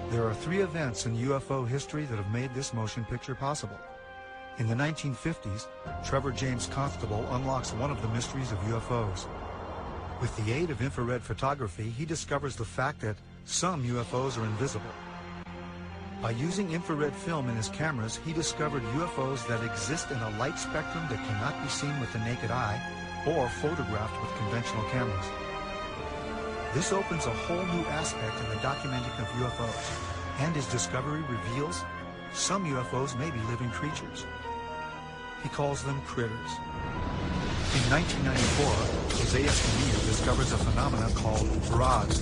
There are three events in UFO history that have made this motion picture possible. In the 1950s, Trevor James Constable unlocks one of the mysteries of UFOs. With the aid of infrared photography, he discovers the fact that some UFOs are invisible. By using infrared film in his cameras, he discovered UFOs that exist in a light spectrum that cannot be seen with the naked eye or photographed with conventional cameras. This opens a whole new aspect in the documenting of UFOs, and his discovery reveals some UFOs may be living creatures. He calls them critters. In 1994, Jose Escamilla discovers a phenomenon called mirage,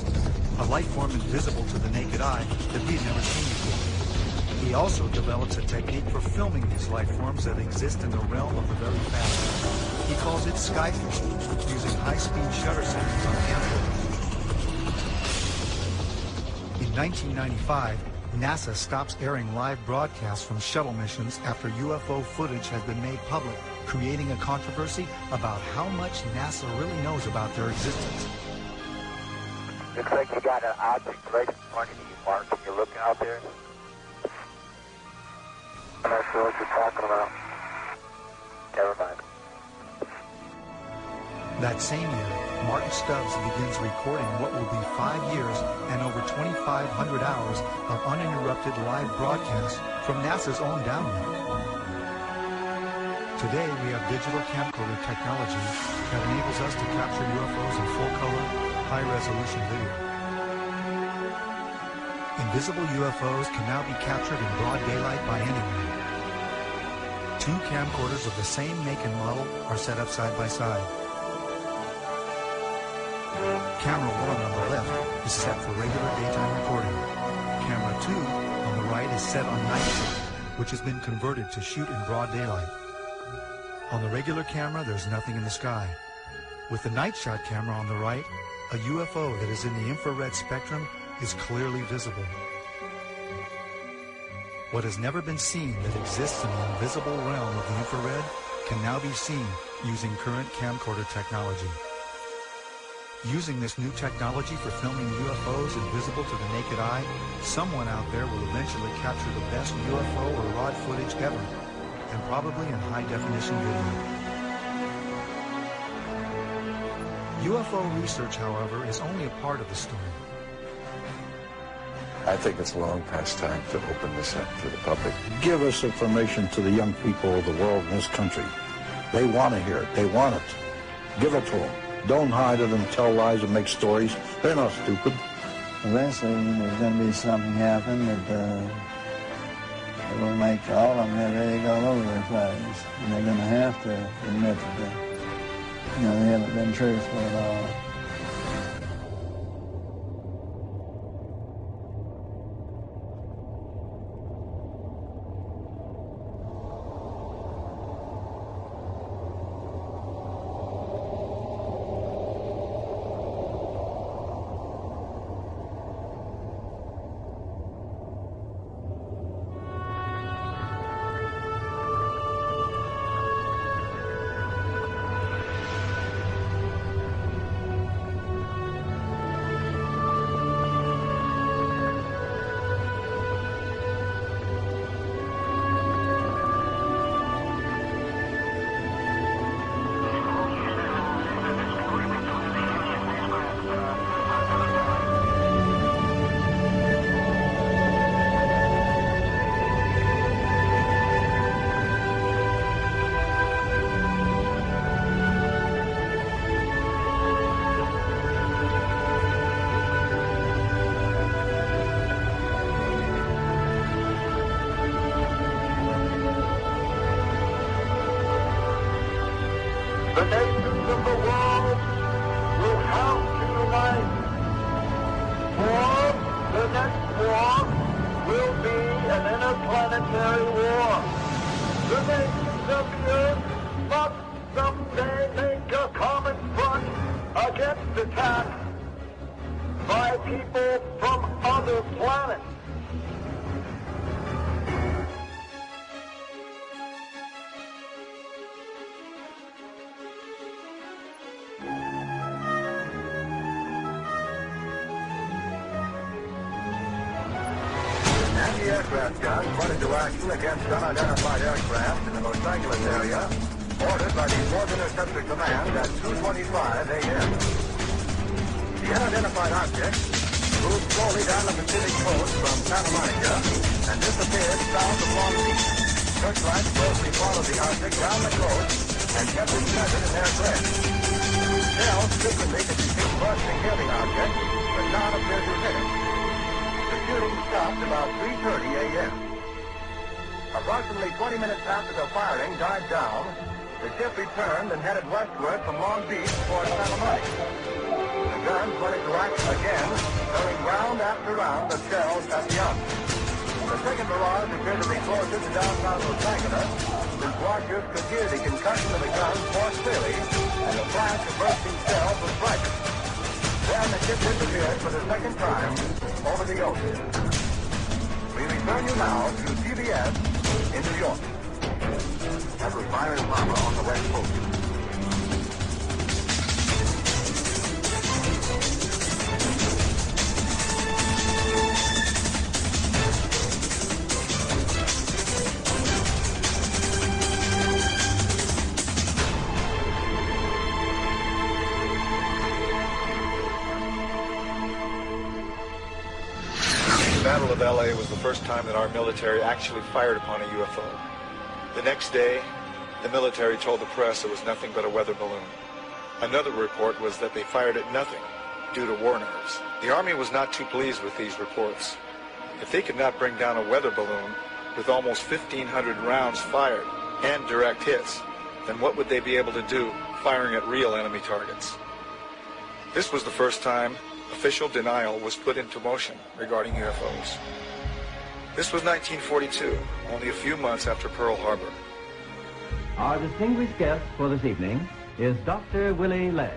a life form invisible to the naked eye that he had never seen before. He also develops a technique for filming these life forms that exist in the realm of the very past. He calls it skyfishing, using high-speed shutter settings on camcorders. In 1995, NASA stops airing live broadcasts from shuttle missions after UFO footage has been made public, creating a controversy about how much NASA really knows about their existence. Looks like you got an object right in front of you, Mark. Can you look out there? I'm not sure what you're talking about. Never mind. That same year, Martin Stubbs begins recording what will be 5 years and over 2,500 hours of uninterrupted live broadcasts from NASA's own downlink. Today, we have digital camcorder technology that enables us to capture UFOs in full-color, high-resolution video. Invisible UFOs can now be captured in broad daylight by anyone. Two camcorders of the same make and model are set up side by side. Camera 1 on the left is set for regular daytime recording. Camera 2 on the right is set on night shot, which has been converted to shoot in broad daylight. On the regular camera, there's nothing in the sky. With the night shot camera on the right, a UFO that is in the infrared spectrum is clearly visible. What has never been seen that exists in the invisible realm of the infrared can now be seen using current camcorder technology. Using this new technology for filming UFOs invisible to the naked eye, someone out there will eventually capture the best UFO or ROD footage ever, and probably in high-definition video. UFO research, however, is only a part of the story. I think it's long past time to open this up to the public. Give us information to the young people of the world in this country. They want to hear it. They want it. Give it to them. Don't hide it and tell lies and make stories. They're not stupid. Eventually, there's going to be something happen that it will make all of them have egg all over their face. And they're going to have to admit that they haven't been truthful at all. The nations of the world will have to unite. For the next war will be an interplanetary war. The nations of the earth must someday make a common front against attack by people from other planets. aircraft gun put into action against unidentified aircraft in the Los Angeles area, ordered by the 4th Interceptor Command at 2:25 a.m. The unidentified object moved slowly down the Pacific coast from Santa Monica and disappeared south of Long Beach. Searchlights closely followed the object down the coast and kept it centered in their glare. Shells frequently could be seen bursting near the object, but none appeared to hit it. The shooting stopped about 3:30 a.m. Approximately 20 minutes after the firing died down, the ship returned and headed westward from Long Beach toward Santa Monica. The guns went into action again, throwing round after round of shells at the object. The second barrage appeared to be closer to downtown Los Angeles, whose watchers could hear the concussion of the guns more clearly, and the flash of bursting shells was brighter. Then the ship disappeared for the second time over the ocean. We return you now to CBS in New York. That was Byron Mama on the West Coast. The Battle of L.A. was the first time that our military actually fired upon a UFO. The next day, the military told the press it was nothing but a weather balloon. Another report was that they fired at nothing due to war nerves. The Army was not too pleased with these reports. If they could not bring down a weather balloon with almost 1,500 rounds fired and direct hits, then what would they be able to do firing at real enemy targets? This was the first time official denial was put into motion regarding UFOs. This was 1942, only a few months after Pearl Harbor. Our distinguished guest for this evening is Dr. Willie Lay.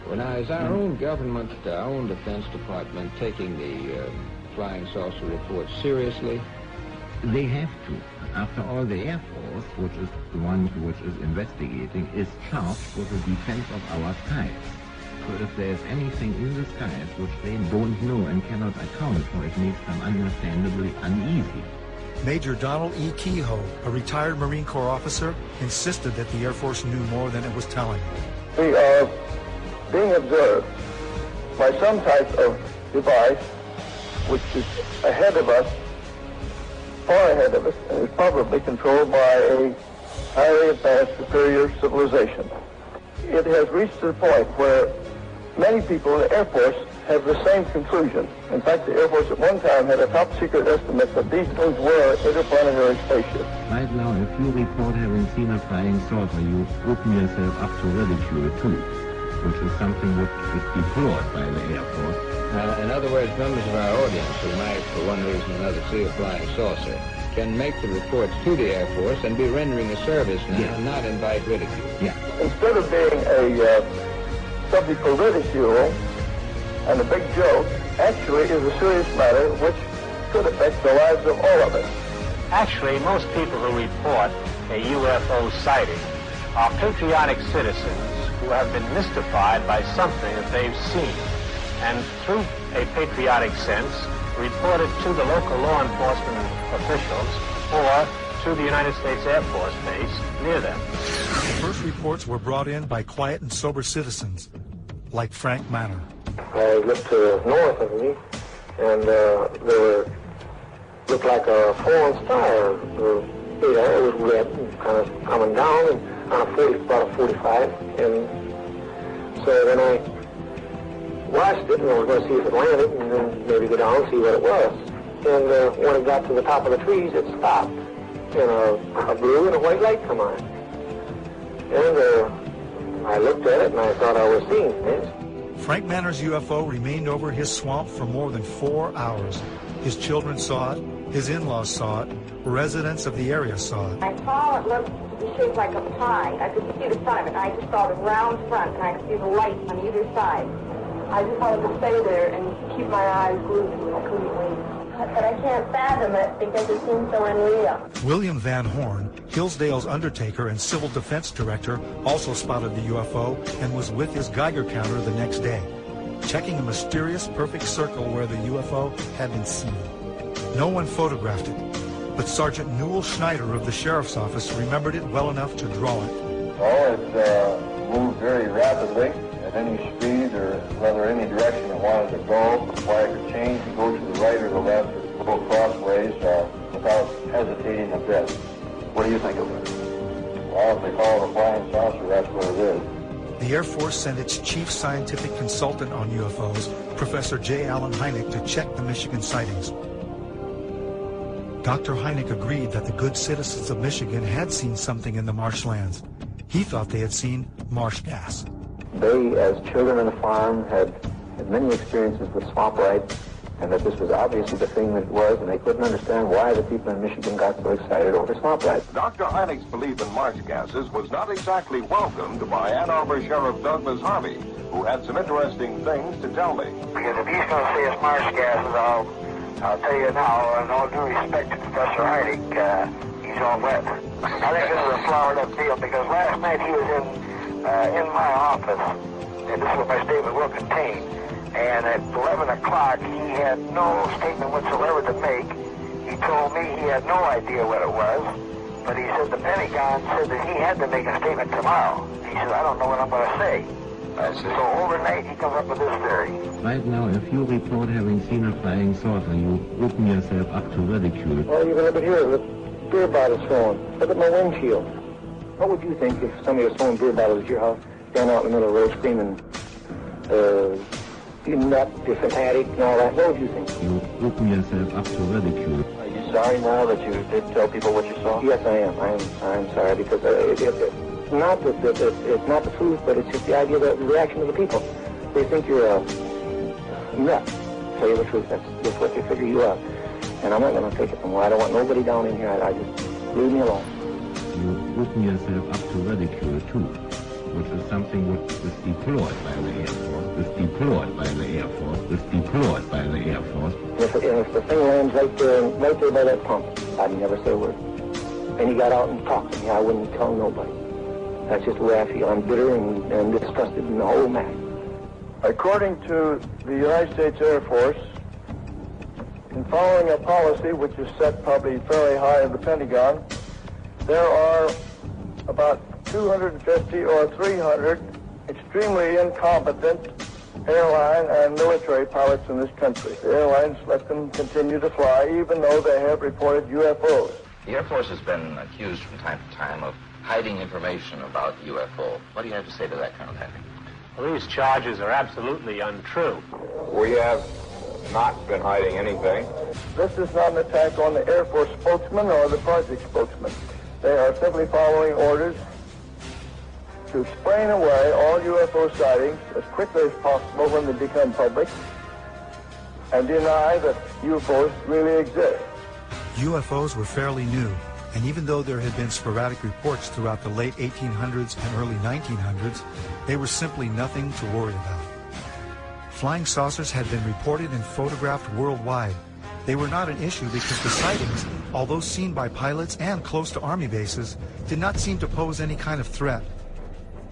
Well, now, is our own government, our own Defense Department, taking the flying saucer reports seriously? They have to. After all, the Air Force, which is the one which is investigating, is charged with the defense of our skies. So if there's anything in the skies which they don't know and cannot account for, it makes them understandably uneasy. Major Donald E. Kehoe, a retired Marine Corps officer, insisted that the Air Force knew more than it was telling. We are being observed by some type of device which is ahead of us, far ahead of us, and is probably controlled by a highly advanced superior civilization. It has reached the point where many people in the Air Force have the same conclusion. In fact, the Air Force at one time had a top-secret estimate that these things were interplanetary spaceships. Right now, if you report having seen a flying saucer, you open yourself up to ridicule too, which is something which is deplored by the Air Force. In other words, members of our audience who might, for one reason or another, see a flying saucer can make the reports to the Air Force and be rendering a service now, Yeah. and not invite ridicule. Yeah. Instead of being a subject for ridicule and a big joke, actually is a serious matter which could affect the lives of all of us. Actually, most people who report a UFO sighting are patriotic citizens who have been mystified by something that they've seen, and through a patriotic sense, report it to the local law enforcement officials or to the United States Air Force base near them. The first reports were brought in by quiet and sober citizens, like Frank Manor. I looked north of me, and looked like a falling star. It was red, and kind of coming down, and on about a 45. And so then I watched it, and I was going to see if it landed, and then maybe go down and see what it was. And when it got to the top of the trees, it stopped, and a blue and a white light come on. And I looked at it, and I thought I was seeing things. Frank Manor's UFO remained over his swamp for more than 4 hours. His children saw it, his in-laws saw it, residents of the area saw it. I saw it looked shaped like a pie. I could see the front of it, and I just saw the round front, and I could see the lights on either side. I just wanted to stay there and keep my eyes glued to it. I couldn't leave. But I can't fathom it because it seems so unreal. William Van Horn, Hillsdale's undertaker and civil defense director, also spotted the UFO and was with his Geiger counter the next day, checking a mysterious perfect circle where the UFO had been seen. No one photographed it, but Sergeant Newell Schneider of the Sheriff's Office remembered it well enough to draw it. Oh, it moved very rapidly at any speed or whether any direction it wanted to go. Why it could change and go to the right or the left or go crossways without hesitating a bit. What do you think of it? Well, if they call it a flying saucer, that's what it is. The Air Force sent its chief scientific consultant on UFOs, Professor J. Allen Hynek, to check the Michigan sightings. Dr. Hynek agreed that the good citizens of Michigan had seen something in the marshlands. He thought they had seen marsh gas. They, as children on a farm, had many experiences with swamp rights, and that this was obviously the thing that it was, and they couldn't understand why the people in Michigan got so excited over swamp rights. Dr. Hynek's belief in marsh gases was not exactly welcomed by Ann Arbor Sheriff Douglas Harvey, who had some interesting things to tell me. Because if he's going to say it's marsh gases, I'll tell you now, in all due respect to Professor Hynek, he's all wet. I think this is a flowered up deal, because last night he was in my office, and this is what my statement will contain. And at 11 o'clock, he had no statement whatsoever to make. He told me he had no idea what it was, but he said the Pentagon said that he had to make a statement tomorrow. He said, I don't know what I'm going to say. So overnight, he comes up with this theory. Right now, if you report having seen a flying saucer, you open yourself up to ridicule. Well, you can look at here, the beer bottles thrown. Look at my windshield. What would you think if somebody was throwing beer bottles at your house, down out in the middle of the road screaming, you nut, you're fanatic, and all that? What would you think? You open yourself up to ridicule. Are you sorry now that you did tell people what you saw? Yes, I am. I'm sorry, because it's not it's not the truth, but it's just the idea, the reaction of the people. They think you're a nut. To tell you the truth, that's what they figure you are. And I'm not going to take it no more. I don't want nobody down in here. I just leave me alone. You open yourself up to ridicule, too, which is something which is deplored by the Air Force, is deplored by the Air Force, is deplored by the Air Force. If the thing lands right there by that pump, I'd never say a word. And he got out and talked to me. I wouldn't tell nobody. That's just the way I feel. I'm bitter and disgusted in the whole matter. According to the United States Air Force, in following a policy which is set probably fairly high in the Pentagon, there are about 250 or 300 extremely incompetent airline and military pilots in this country. The airlines let them continue to fly even though they have reported UFOs. The Air Force has been accused from time to time of hiding information about UFO. What do you have to say to that, Colonel Henry? Well, these charges are absolutely untrue. We have not been hiding anything. This is not an attack on the Air Force spokesman or the project spokesman. They are simply following orders to explain away all UFO sightings as quickly as possible when they become public and deny that UFOs really exist. UFOs were fairly new, and even though there had been sporadic reports throughout the late 1800s and early 1900s, they were simply nothing to worry about. Flying saucers had been reported and photographed worldwide. They were not an issue because the sightings, although seen by pilots and close to Army bases, did not seem to pose any kind of threat.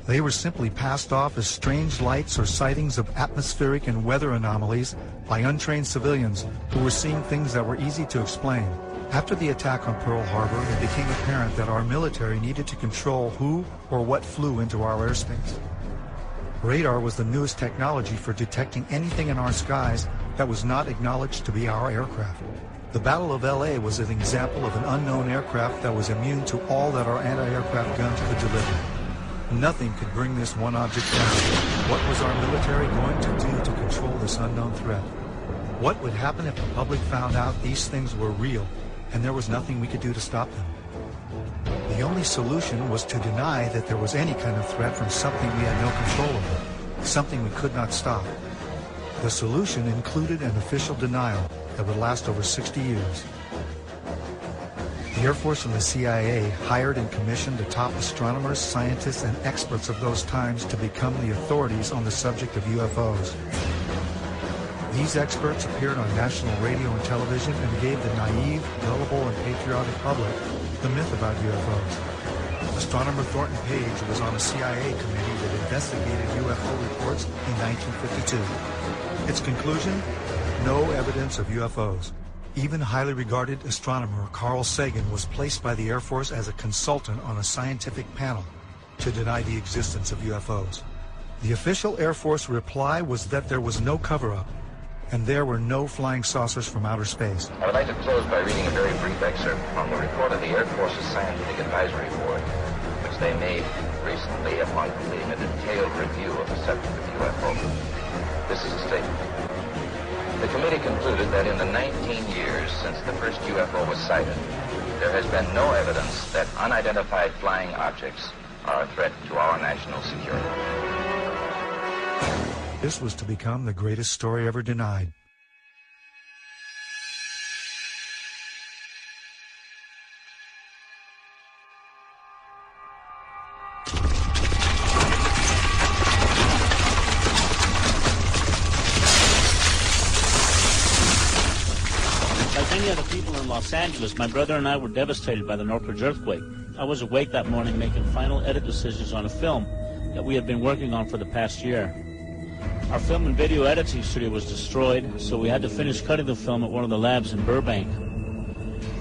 They were simply passed off as strange lights or sightings of atmospheric and weather anomalies by untrained civilians who were seeing things that were easy to explain. After the attack on Pearl Harbor, it became apparent that our military needed to control who or what flew into our airspace. Radar was the newest technology for detecting anything in our skies that was not acknowledged to be our aircraft. The Battle of LA was an example of an unknown aircraft that was immune to all that our anti-aircraft guns could deliver. Nothing could bring this one object down. What was our military going to do to control this unknown threat? What would happen if the public found out these things were real and there was nothing we could do to stop them? The only solution was to deny that there was any kind of threat from something we had no control over, something we could not stop. The solution included an official denial that would last over 60 years. The Air Force and the CIA hired and commissioned the top astronomers, scientists, and experts of those times to become the authorities on the subject of UFOs. These experts appeared on national radio and television and gave the naive, gullible, and patriotic public the myth about UFOs. Astronomer Thornton Page was on a CIA committee that investigated UFO reports in 1952. Its conclusion? No evidence of UFOs. Even highly regarded astronomer Carl Sagan was placed by the Air Force as a consultant on a scientific panel to deny the existence of UFOs. The official Air Force reply was that there was no cover-up, and there were no flying saucers from outer space. I would like to close by reading a very brief excerpt from the report of the Air Force's Scientific Advisory Board, which they made recently upon completing a detailed review of the subject of UFO. This is a statement. The committee concluded that in the 19 years since the first UFO was sighted, there has been no evidence that unidentified flying objects are a threat to our national security. This was to become the greatest story ever denied. Like many other people in Los Angeles, my brother and I were devastated by the Northridge earthquake. I was awake that morning making final edit decisions on a film that we had been working on for the past year. Our film and video editing studio was destroyed, so we had to finish cutting the film at one of the labs in Burbank.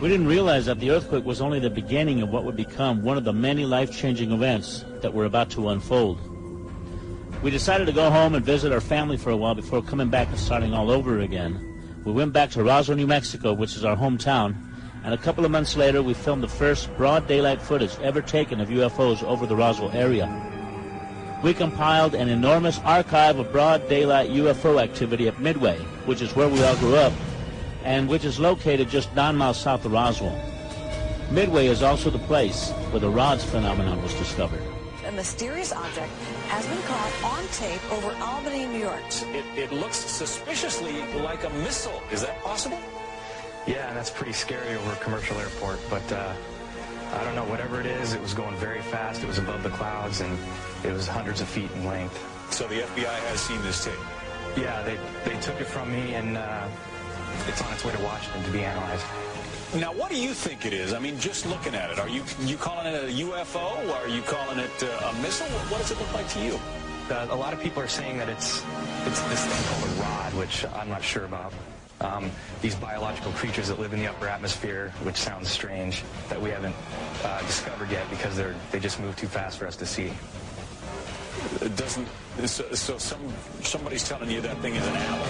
We didn't realize that the earthquake was only the beginning of what would become one of the many life-changing events that were about to unfold. We decided to go home and visit our family for a while before coming back and starting all over again. We went back to Roswell, New Mexico, which is our hometown, and a couple of months later we filmed the first broad daylight footage ever taken of UFOs over the Roswell area. We compiled an enormous archive of broad daylight UFO activity at Midway, which is where we all grew up, and which is located just 9 miles south of Roswell. Midway is also the place where the rods phenomenon was discovered. A mysterious object has been caught on tape over Albany, New York. It looks suspiciously like a missile. Is that possible? Yeah, that's pretty scary over a commercial airport, but I don't know, whatever it is, it was going very fast, it was above the clouds, and it was hundreds of feet in length. So the FBI has seen this tape? Yeah, they took it from me, and it's on its way to Washington to be analyzed. Now, what do you think it is? I mean, just looking at it, are you calling it a UFO? Or are you calling it a missile? What does it look like to you? A lot of people are saying that it's this thing called a rod, which I'm not sure about. These biological creatures that live in the upper atmosphere, which sounds strange, that we haven't discovered yet because they just move too fast for us to see. It doesn't. So somebody's telling you that thing is an animal.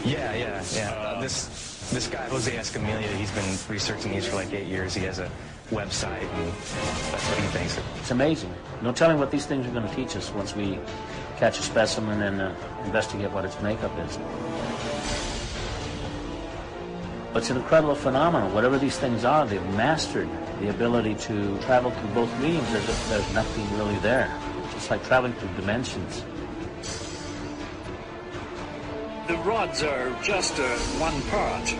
Yeah. This guy Jose Escamilla, he's been researching these for like 8 years. He has a website, and that's what he thinks. It's amazing. No telling what these things are going to teach us once we catch a specimen and investigate what its makeup is. But it's an incredible phenomenon. Whatever these things are, they've mastered the ability to travel through both mediums as if there's nothing really there. It's like traveling through dimensions. The rods are just one part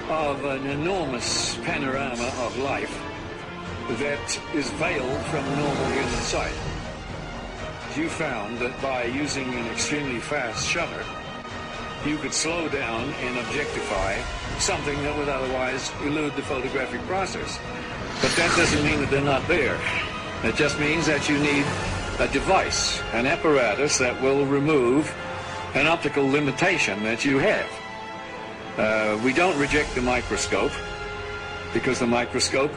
of an enormous panorama of life that is veiled from normal human sight. You found that by using an extremely fast shutter, you could slow down and objectify something that would otherwise elude the photographic process. But that doesn't mean that they're not there. It just means that you need a device, an apparatus that will remove an optical limitation that you have. We don't reject the microscope because the microscope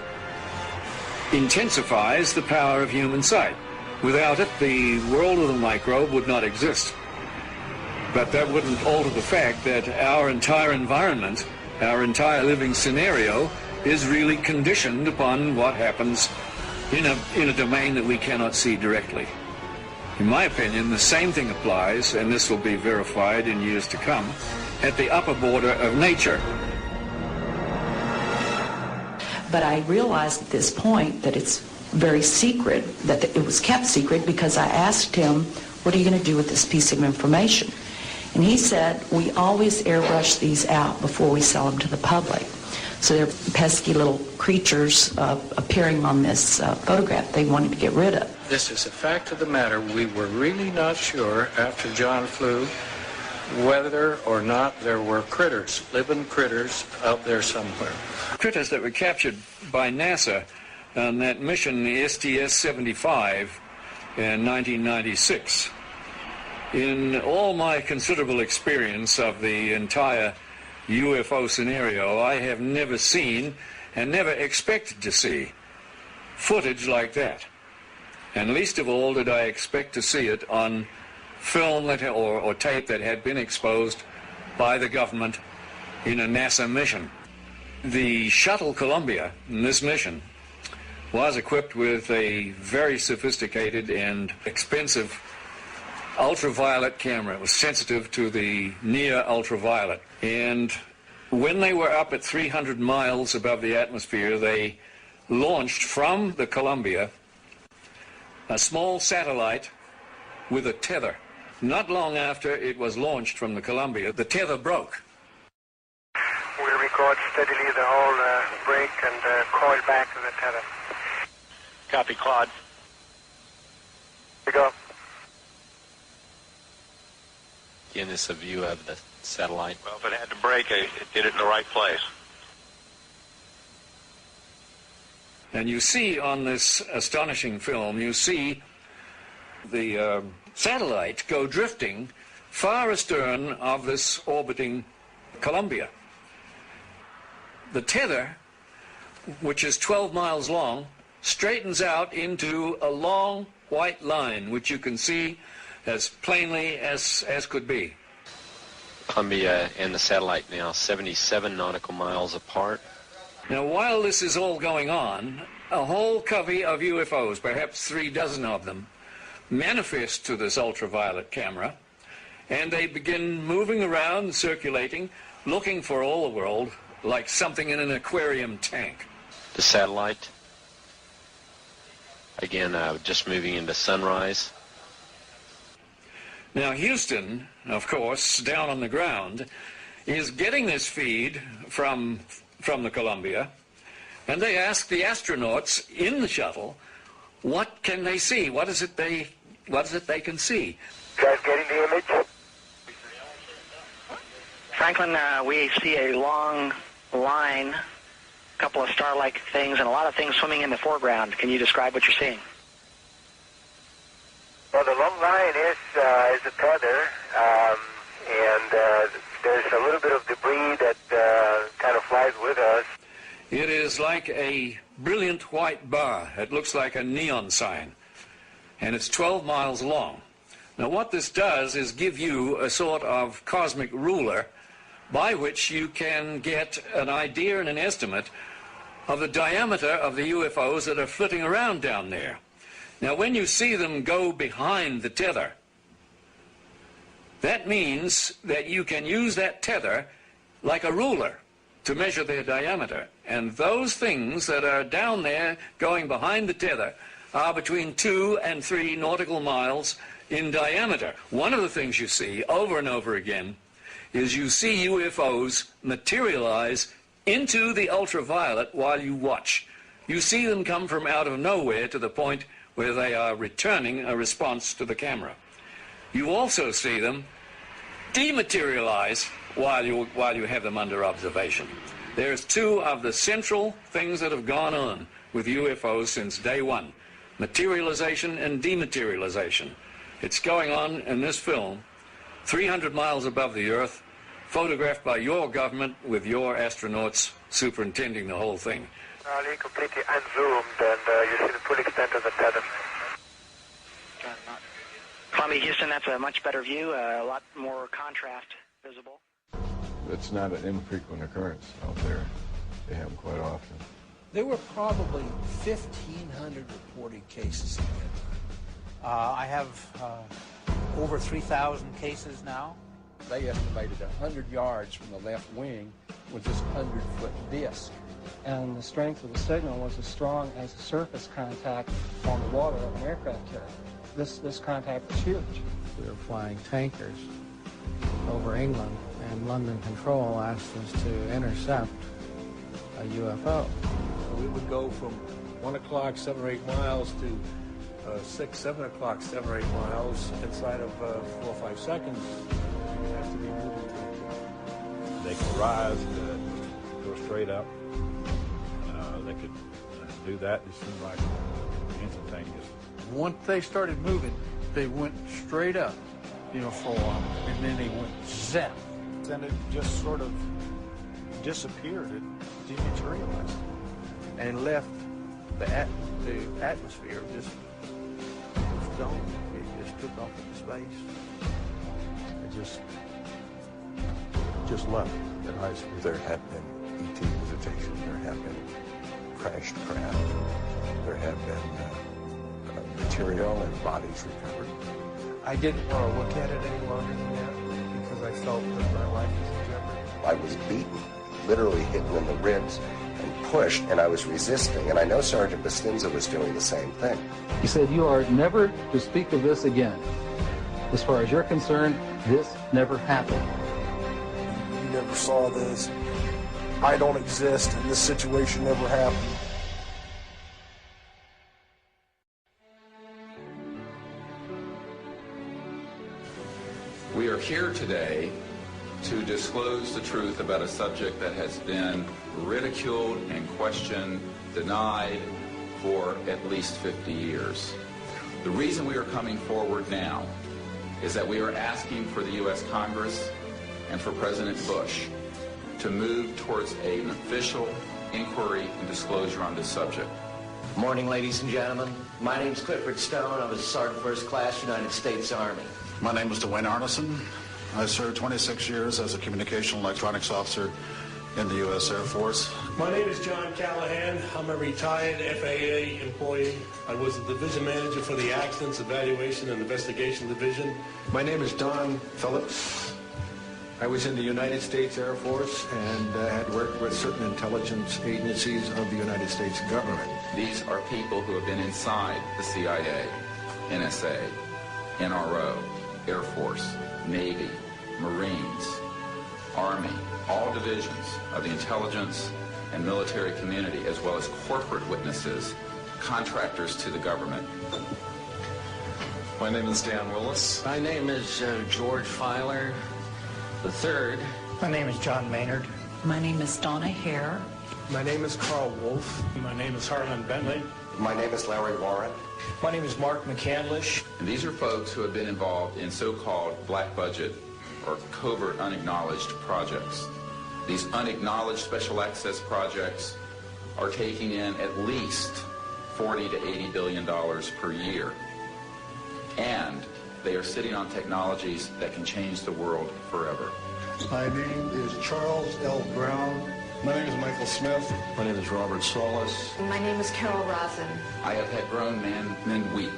intensifies the power of human sight. Without it, the world of the microbe would not exist. But that wouldn't alter the fact that our entire environment, our entire living scenario, is really conditioned upon what happens in a domain that we cannot see directly. In my opinion, the same thing applies, and this will be verified in years to come, at the upper border of nature. But I realized at this point that it's very secret, that it was kept secret, because I asked him, what are you going to do with this piece of information? And he said, we always airbrush these out before we sell them to the public. So they're pesky little creatures appearing on this photograph they wanted to get rid of. This is a fact of the matter. We were really not sure after John flew whether or not there were critters, living critters out there somewhere. Critters that were captured by NASA on that mission, the STS-75 in 1996. In all my considerable experience of the entire UFO scenario, I have never seen and never expected to see footage like that. And least of all did I expect to see it on film or tape that had been exposed by the government in a NASA mission. The shuttle Columbia in this mission was equipped with a very sophisticated and expensive ultraviolet camera. It was sensitive to the near ultraviolet. And when they were up at 300 miles above the atmosphere, they launched from the Columbia a small satellite with a tether. Not long after it was launched from the Columbia, the tether broke. We'll record steadily the whole break and coil back to the tether. Copy, Claude. Here we go. Again, this is a view of the satellite. Well, if it had to break, it did it in the right place. And you see on this astonishing film, you see the satellite go drifting far astern of this orbiting Columbia. The tether, which is 12 miles long, straightens out into a long white line, which you can see as plainly as could be. Columbia and the satellite now 77 nautical miles apart. Now, while this is all going on, a whole covey of UFOs, perhaps 36 of them, manifest to this ultraviolet camera, and they begin moving around, circulating, looking for all the world like something in an aquarium tank. The satellite, again, just moving into sunrise. Now, Houston, of course, down on the ground, is getting this feed from the Columbia, and they ask the astronauts in the shuttle, what can they see? What is it they can see? You guys getting the image? Franklin, we see a long line, a couple of star-like things, and a lot of things swimming in the foreground. Can you describe what you're seeing? Well, the long line is a tether, and there's a little bit of debris that kind of flies with us. It is like a brilliant white bar. It looks like a neon sign, and it's 12 miles long. Now, what this does is give you a sort of cosmic ruler by which you can get an idea and an estimate of the diameter of the UFOs that are flitting around down there. Now, when you see them go behind the tether, that means that you can use that tether like a ruler to measure their diameter. And those things that are down there going behind the tether are between 2 and 3 nautical miles in diameter. One of the things you see over and over again is you see UFOs materialize into the ultraviolet while you watch. You see them come from out of nowhere to the point where they are returning a response to the camera. You also see them dematerialize while you have them under observation. There's 2 of the central things that have gone on with UFOs since day one: materialization and dematerialization. It's going on in this film, 300 miles above the Earth, photographed by your government with your astronauts superintending the whole thing. Charlie, completely unzoomed, and you see the full extent of the tether. Columbia, Houston, that's a much better view, a lot more contrast visible. It's not an infrequent occurrence out there. They happen quite often. There were probably 1,500 reported cases in Vietnam. I have over 3,000 cases now. They estimated 100 yards from the left wing was this 100-foot disc. And the strength of the signal was as strong as the surface contact on the water of an aircraft carrier. This contact was huge. We were flying tankers over England, and London Control asked us to intercept a UFO. We would go from 1 o'clock, 7 or 8 miles to 6, 7 o'clock, 7 or 8 miles inside of 4 or 5 seconds. You have to be moving. They could rise, go straight up. They could do that. It seemed like instantaneous. Once they started moving, they went straight up, for a while, and then they went zap. And it just sort of disappeared. It dematerialized and left the atmosphere just gone. It just took off into space. It just left at high speed. There have been ET visitations. There have been crashed craft. There have been material and bodies recovered. I didn't want to look at it any longer than that because I felt that my life was in jeopardy. I was beaten, literally hit in the ribs and pushed, and I was resisting. And I know Sergeant Bustinza was doing the same thing. He said, "You are never to speak of this again. As far as you're concerned, this never happened." You never saw this. I don't exist, and this situation never happened. We are here today to disclose the truth about a subject that has been ridiculed and questioned, denied for at least 50 years. The reason we are coming forward now is that we are asking for the U.S. Congress and for President Bush to move towards an official inquiry and disclosure on this subject. Morning, ladies and gentlemen. My name's Clifford Stone. I was Sergeant First Class, United States Army. My name is Dwayne Arneson. I served 26 years as a communication electronics officer in the U.S. Air Force. My name is John Callahan. I'm a retired FAA employee. I was the division manager for the Accidents Evaluation and Investigation Division. My name is Don Phillips. I was in the United States Air Force and had worked with certain intelligence agencies of the United States government. These are people who have been inside the CIA, NSA, NRO, Air Force, Navy, Marines, Army, all divisions of the intelligence and military community, as well as corporate witnesses, contractors to the government. My name is Dan Willis. My name is George Filer III. My name is John Maynard. My name is Donna Hare. My name is Carl Wolf. My name is Harlan Bentley. My name is Larry Warren. My name is Mark McCandlish. And these are folks who have been involved in so-called black budget or covert unacknowledged projects. These unacknowledged special access projects are taking in at least $40 to $80 billion per year. And they are sitting on technologies that can change the world forever. My name is Charles L. Brown. My name is Michael Smith. My name is Robert Solis. My name is Carol Rosen. I have had grown men weep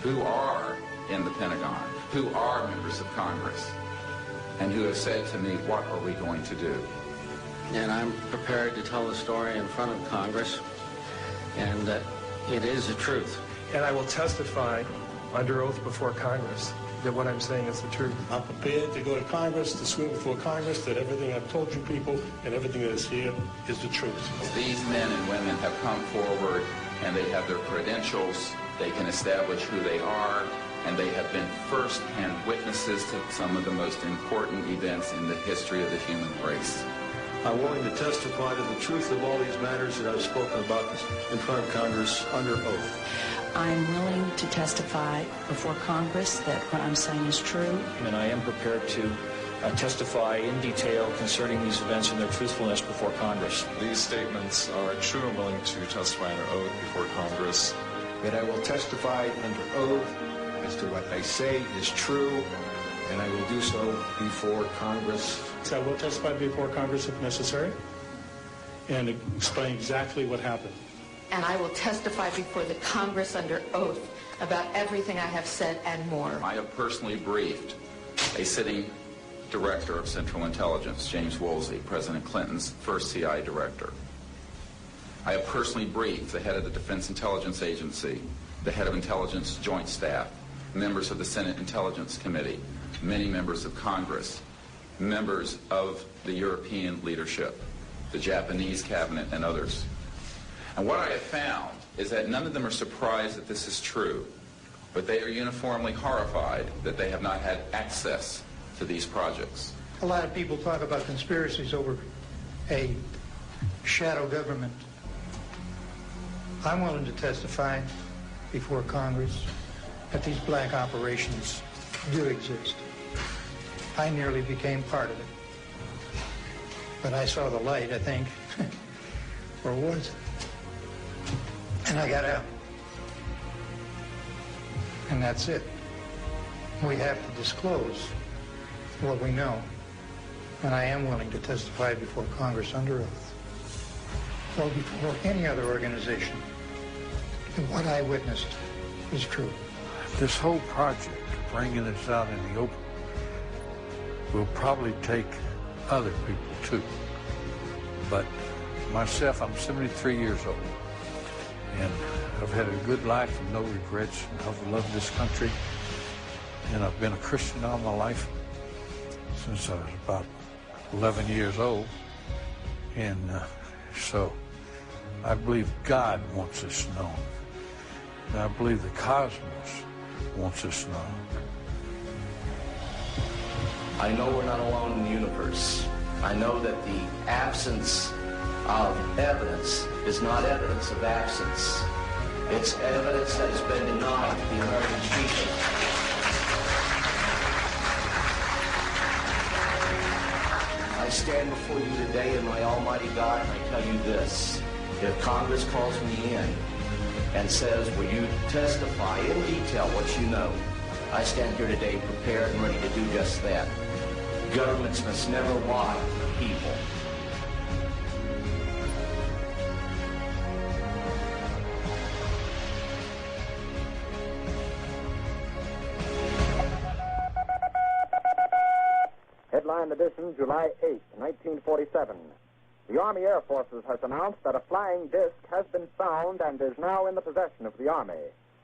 who are in the Pentagon, who are members of Congress, and who have said to me, what are we going to do? And I'm prepared to tell the story in front of Congress, and it is the truth. And I will testify under oath before Congress that what I'm saying is the truth. I'm prepared to go to Congress, to swear before Congress that everything I've told you people and everything that is here is the truth. These men and women have come forward and they have their credentials, they can establish who they are, and they have been first-hand witnesses to some of the most important events in the history of the human race. I'm willing to testify to the truth of all these matters that I've spoken about in front of Congress under oath. I'm willing to testify before Congress that what I'm saying is true. And I am prepared to testify in detail concerning these events and their truthfulness before Congress. These statements are true and willing to testify under oath before Congress. That I will testify under oath as to what I say is true, and I will do so before Congress. So I will testify before Congress if necessary and explain exactly what happened. And I will testify before the Congress under oath about everything I have said and more. I have personally briefed a sitting director of Central Intelligence, James Woolsey, President Clinton's first CI director. I have personally briefed the head of the Defense Intelligence Agency, the head of Intelligence Joint Staff, members of the Senate Intelligence Committee, many members of Congress, members of the European leadership, the Japanese cabinet, and others. And what I have found is that none of them are surprised that this is true, but they are uniformly horrified that they have not had access to these projects. A lot of people talk about conspiracies over a shadow government. I'm willing to testify before Congress that these black operations do exist. I nearly became part of it. But I saw the light, I think, or was, and I got out. And that's it. We have to disclose what we know. And I am willing to testify before Congress under oath, or before any other organization, that what I witnessed is true. This whole project, bringing this out in the open, will probably take other people too. But myself, I'm 73 years old, and I've had a good life and no regrets. I've loved this country, and I've been a Christian all my life since I was about 11 years old. And so I believe God wants this known. And I believe the cosmos wants this known. I know we're not alone in the universe. I know that the absence of evidence is not evidence of absence. It's evidence that has been denied to the American people. I stand before you today in my almighty God, and I tell you this. If Congress calls me in and says, will you testify in detail what you know, I stand here today prepared and ready to do just that. Governments must never lie to the people. Headline edition, July 8, 1947. The Army Air Forces has announced that a flying disc has been found and is now in the possession of the Army.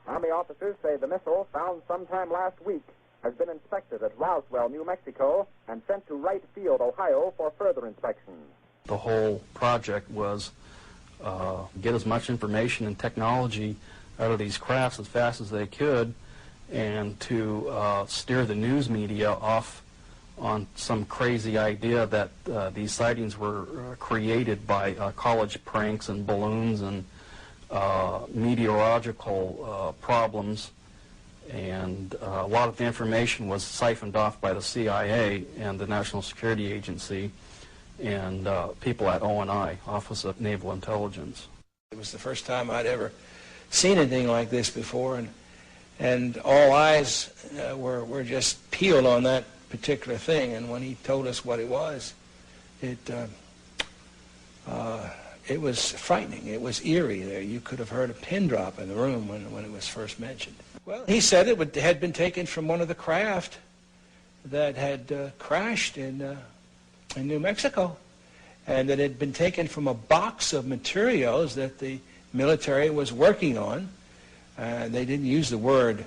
Army officers say the missile, found sometime last week, has been inspected at Roswell, New Mexico, and sent to Wright Field, Ohio, for further inspection. The whole project was get as much information and technology out of these crafts as fast as they could, and to steer the news media off on some crazy idea that these sightings were created by college pranks and balloons and meteorological problems. And a lot of the information was siphoned off by the CIA and the National Security Agency and people at ONI, Office of Naval Intelligence. It was the first time I'd ever seen anything like this before, and all eyes were just peeled on that particular thing. And when he told us what it was, it was frightening. It was eerie. There, you could have heard a pin drop in the room when it was first mentioned. Well, he said it had been taken from one of the craft that had crashed in New Mexico, and that it had been taken from a box of materials that the military was working on. They didn't use the word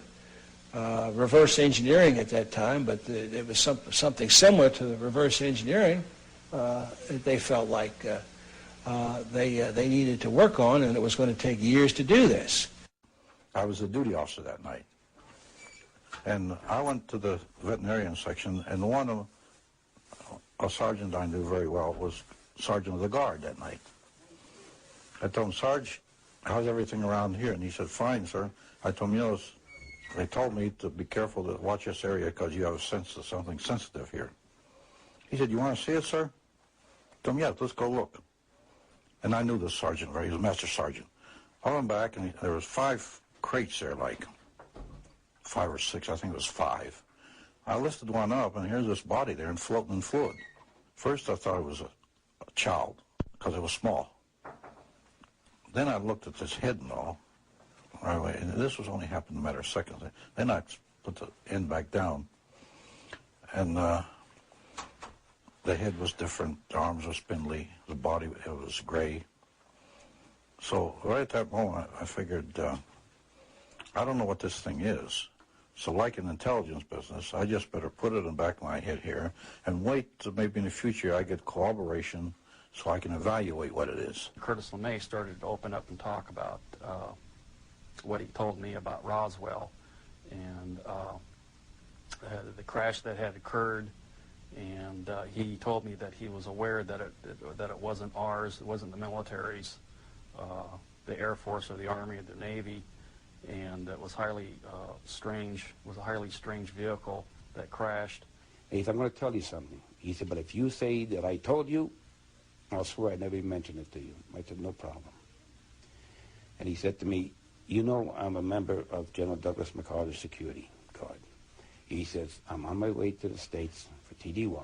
reverse engineering at that time, but it was something similar to the reverse engineering that they felt like they needed to work on, and it was going to take years to do this. I was a duty officer that night, and I went to the veterinarian section, and one of a sergeant I knew very well was sergeant of the guard that night. I told him, Sarge, how's everything around here? And he said, fine, sir. I told him, you know, they told me to be careful to watch this area because you have a sense of something sensitive here. He said, you want to see it, sir? I told him, yeah, let's go look. And I knew this sergeant very, he was a master sergeant. I went back, and there was 5 crates there, like 5 or 6, I think it was 5. I lifted one up, and here's this body there and floating in fluid. First, I thought it was a child because it was small. Then I looked at this head and all, right away, and this was only happened in a matter of seconds. Then I put the end back down, and the head was different, the arms were spindly, the body, it was gray. So right at that moment, I figured, I don't know what this thing is. So like an intelligence business, I just better put it in the back of my head here and wait till maybe in the future I get corroboration so I can evaluate what it is. Curtis LeMay started to open up and talk about what he told me about Roswell and the crash that had occurred, and he told me that he was aware that it wasn't ours, it wasn't the military's, the Air Force or the Army or the Navy, and it was highly strange. It was a highly strange vehicle that crashed. He said, I'm going to tell you something. He said, but if you say that I told you, I'll swear I never even mentioned it to you. I said, no problem. And he said to me, you know, I'm a member of General Douglas MacArthur's security guard. He says, I'm on my way to the States for TDY.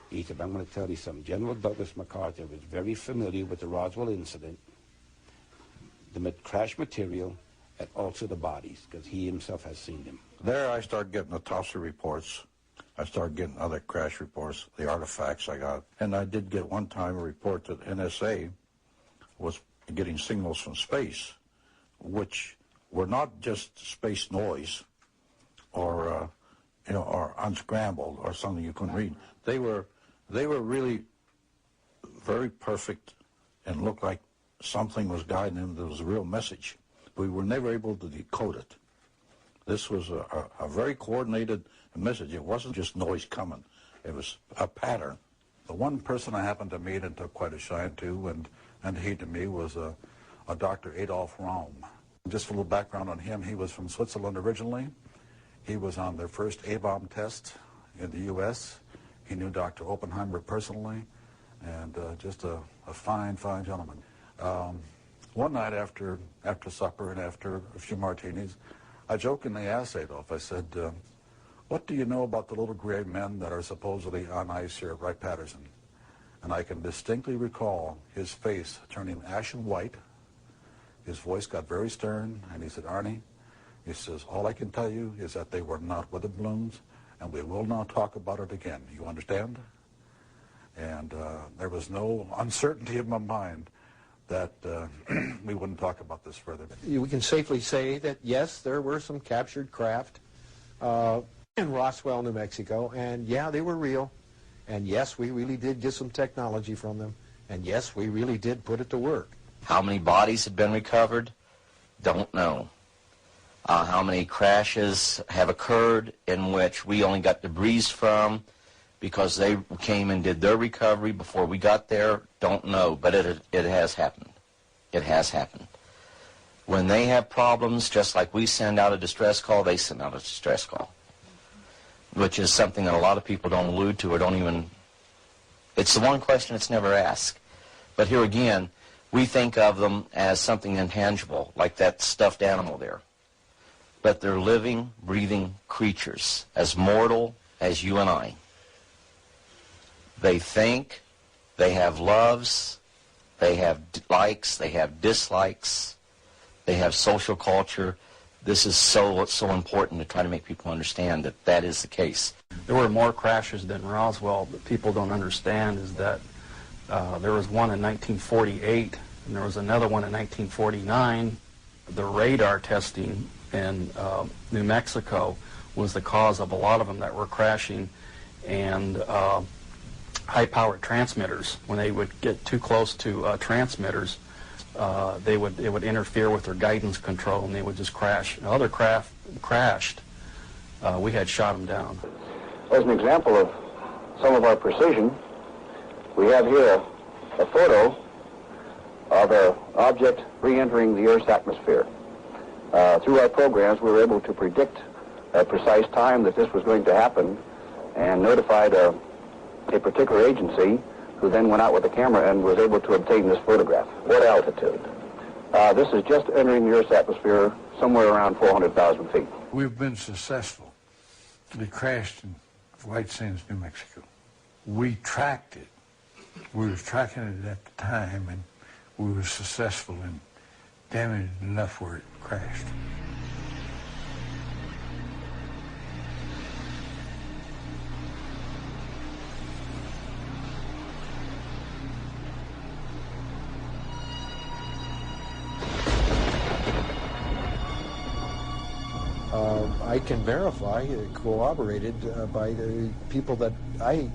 He said, I'm going to tell you something. General Douglas MacArthur was very familiar with the Roswell incident, the crash material, and also the bodies, because he himself has seen them. There I started getting the autopsy reports. I started getting other crash reports, the artifacts I got. And I did get one time a report that NSA was getting signals from space, which were not just space noise or, or unscrambled or something you couldn't read. They were really very perfect and looked like something was guiding them. There was a real message. We were never able to decode it. This was a very coordinated message. It wasn't just noise coming. It was a pattern. The one person I happened to meet and took quite a shine to, and he to me, was a Dr. Adolf Raum. Just a little background on him. He was from Switzerland originally. He was on their first A-bomb test in the U.S. He knew Dr. Oppenheimer personally, and just a fine, fine gentleman. One night after supper and after a few martinis, I jokingly asked Adolf, I said, what do you know about the little gray men that are supposedly on ice here at Wright-Patterson? And I can distinctly recall his face turning ashen white. His voice got very stern, and he said, Arnie, he says, all I can tell you is that they were not weather balloons, and we will not talk about it again. You understand? And there was no uncertainty in my mind that we wouldn't talk about this further. We can safely say that, yes, there were some captured craft in Roswell, New Mexico, and yeah, they were real. And yes, we really did get some technology from them. And yes, we really did put it to work. How many bodies have been recovered? Don't know. How many crashes have occurred in which we only got debris from because they came and did their recovery before we got there? Don't know, but it has happened. It has happened. When they have problems, just like we send out a distress call, they send out a distress call, which is something that a lot of people don't allude to or don't even, it's the one question that's never asked. But here again, we think of them as something intangible, like that stuffed animal there. But they're living, breathing creatures, as mortal as you and I. They think, they have loves, they have likes, they have dislikes, they have social culture. This is so important to try to make people understand that that is the case. There were more crashes than Roswell, but people don't understand is that there was one in 1948, and there was another one in 1949. The radar testing in New Mexico was the cause of a lot of them that were crashing, and high-powered transmitters, when they would get too close to transmitters, it would interfere with their guidance control, and they would just crash. Other craft crashed. We had shot them down. As an example of some of our precision, we have here a photo of an object re-entering the Earth's atmosphere. Through our programs, we were able to predict a precise time that this was going to happen and notified a particular agency who then went out with a camera and was able to obtain this photograph. What altitude? This is just entering the Earth's atmosphere somewhere around 400,000 feet. We've been successful. It crashed in White Sands, New Mexico. We tracked it. We were tracking it at the time, and we were successful in damaging enough where it crashed. I can verify, corroborated by the people that I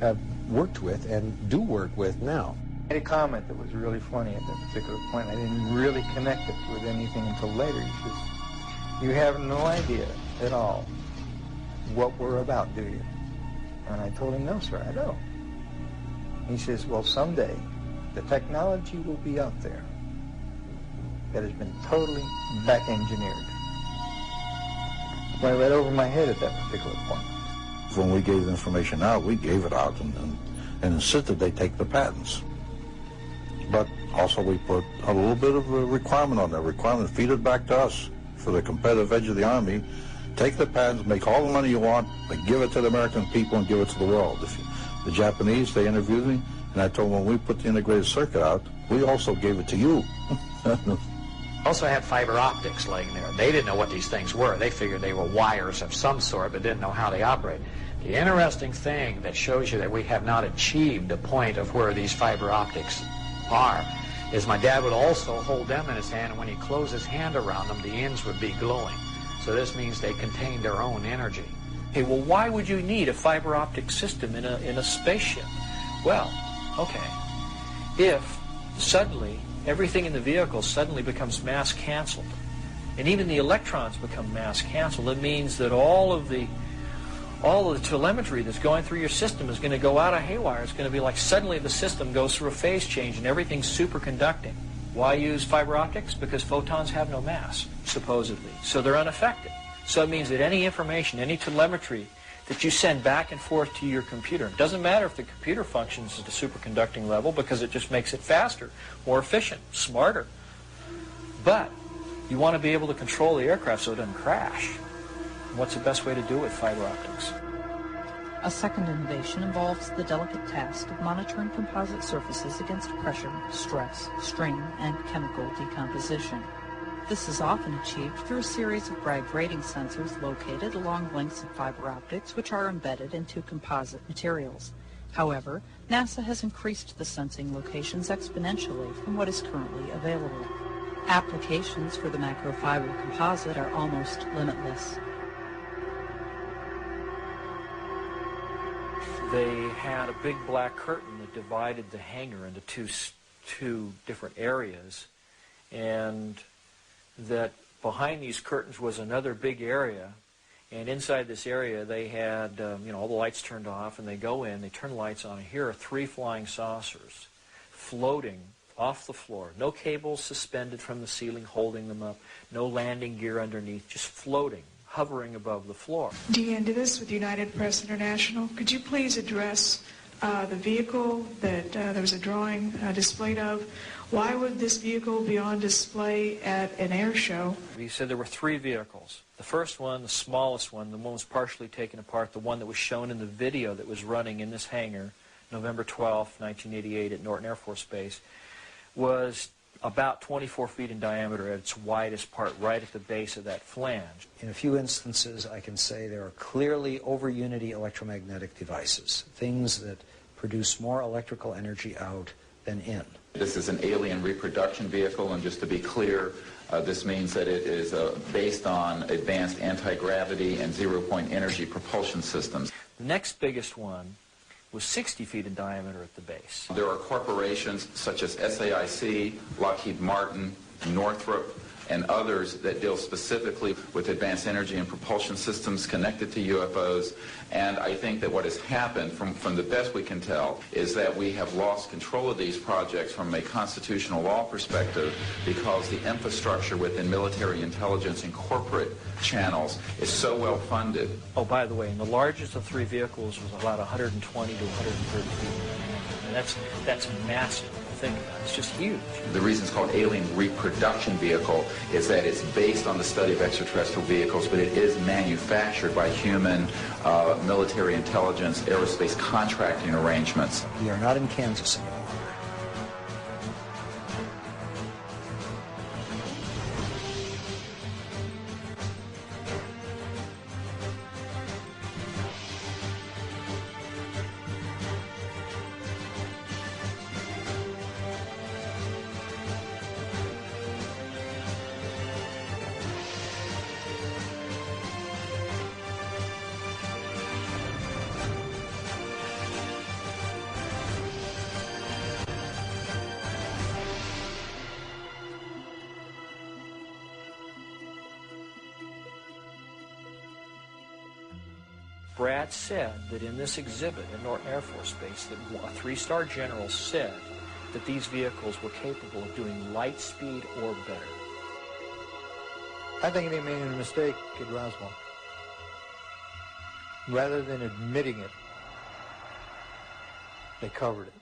have worked with and do work with now. I made a comment that was really funny at that particular point. I didn't really connect it with anything until later. He says, "You have no idea at all what we're about, do you?" And I told him, "No, sir, I don't." He says, "Well, someday the technology will be out there that has been totally back-engineered." Went right over my head at that particular point. When we gave the information out, we gave it out, and and insisted they take the patents. But also we put a little bit of a requirement on that. Requirement, feed it back to us for the competitive edge of the Army. Take the patents, make all the money you want, but give it to the American people and give it to the world. The Japanese, they interviewed me, and I told them when we put the integrated circuit out, we also gave it to you. Also had fiber optics laying there. They didn't know what these things were. They figured they were wires of some sort, but didn't know how they operate. The interesting thing that shows you that we have not achieved the point of where these fiber optics are is my dad would also hold them in his hand, and when he closed his hand around them, the ends would be glowing. So this means they contain their own energy. Hey, well, why would you need a fiber optic system in a spaceship? Well, okay, if suddenly everything in the vehicle suddenly becomes mass canceled, and even the electrons become mass canceled, it means that all of the telemetry that's going through your system is going to go out of haywire. It's going to be like suddenly the system goes through a phase change and everything's superconducting. Why use fiber optics? Because photons have no mass, supposedly, so they're unaffected. So it means that any information, any telemetry that you send back and forth to your computer, it doesn't matter if the computer functions at the superconducting level because it just makes it faster, more efficient, smarter. But you want to be able to control the aircraft so it doesn't crash. And what's the best way to do it with fiber optics? A second innovation involves the delicate task of monitoring composite surfaces against pressure, stress, strain, and chemical decomposition. This is often achieved through a series of Bragg rating sensors located along lengths of fiber optics which are embedded into composite materials. However, NASA has increased the sensing locations exponentially from what is currently available. Applications for the macrofiber composite are almost limitless. They had a big black curtain that divided the hangar into two different areas, and that behind these curtains was another big area, and inside this area they had all the lights turned off, and they go in, they turn the lights on, and here are 3 flying saucers floating off the floor. No cables suspended from the ceiling holding them up, no landing gear underneath, just floating, hovering above the floor. Deanne Dittis with United Press International. Could you please address the vehicle that there was a drawing displayed of? Why would this vehicle be on display at an air show? He said there were 3 vehicles. The first one, the smallest one, the one was partially taken apart, the one that was shown in the video that was running in this hangar, November 12, 1988 at Norton Air Force Base, was about 24 feet in diameter at its widest part, right at the base of that flange. In a few instances, I can say there are clearly over-unity electromagnetic devices, things that produce more electrical energy out than in. This is an alien reproduction vehicle, and just to be clear, this means that it is based on advanced anti-gravity and zero-point energy propulsion systems. The next biggest one was 60 feet in diameter at the base. There are corporations such as SAIC, Lockheed Martin, Northrop, and others that deal specifically with advanced energy and propulsion systems connected to UFOs. And I think that what has happened, from the best we can tell, is that we have lost control of these projects from a constitutional law perspective because the infrastructure within military intelligence and corporate channels is so well funded. Oh, by the way, and the largest of 3 vehicles was about 120 to 130 feet in diameter. And that's massive. Think about it. It's just huge. The reason it's called alien reproduction vehicle is that it's based on the study of extraterrestrial vehicles, but it is manufactured by human military intelligence, aerospace contracting arrangements. We are not in Kansas anymore. Brad said that in this exhibit at Norton Air Force Base that a 3-star general said that these vehicles were capable of doing light speed or better. I think they made a mistake at Roswell. Rather than admitting it, They covered it.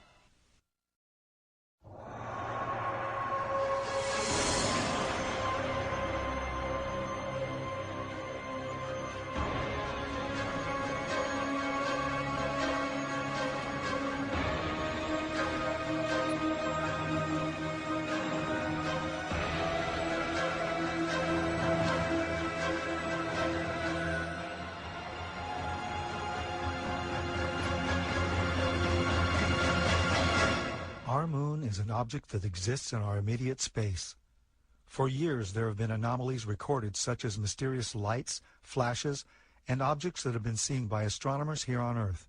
Our moon is an object that exists in our immediate space. For years, there have been anomalies recorded such as mysterious lights, flashes, and objects that have been seen by astronomers here on Earth.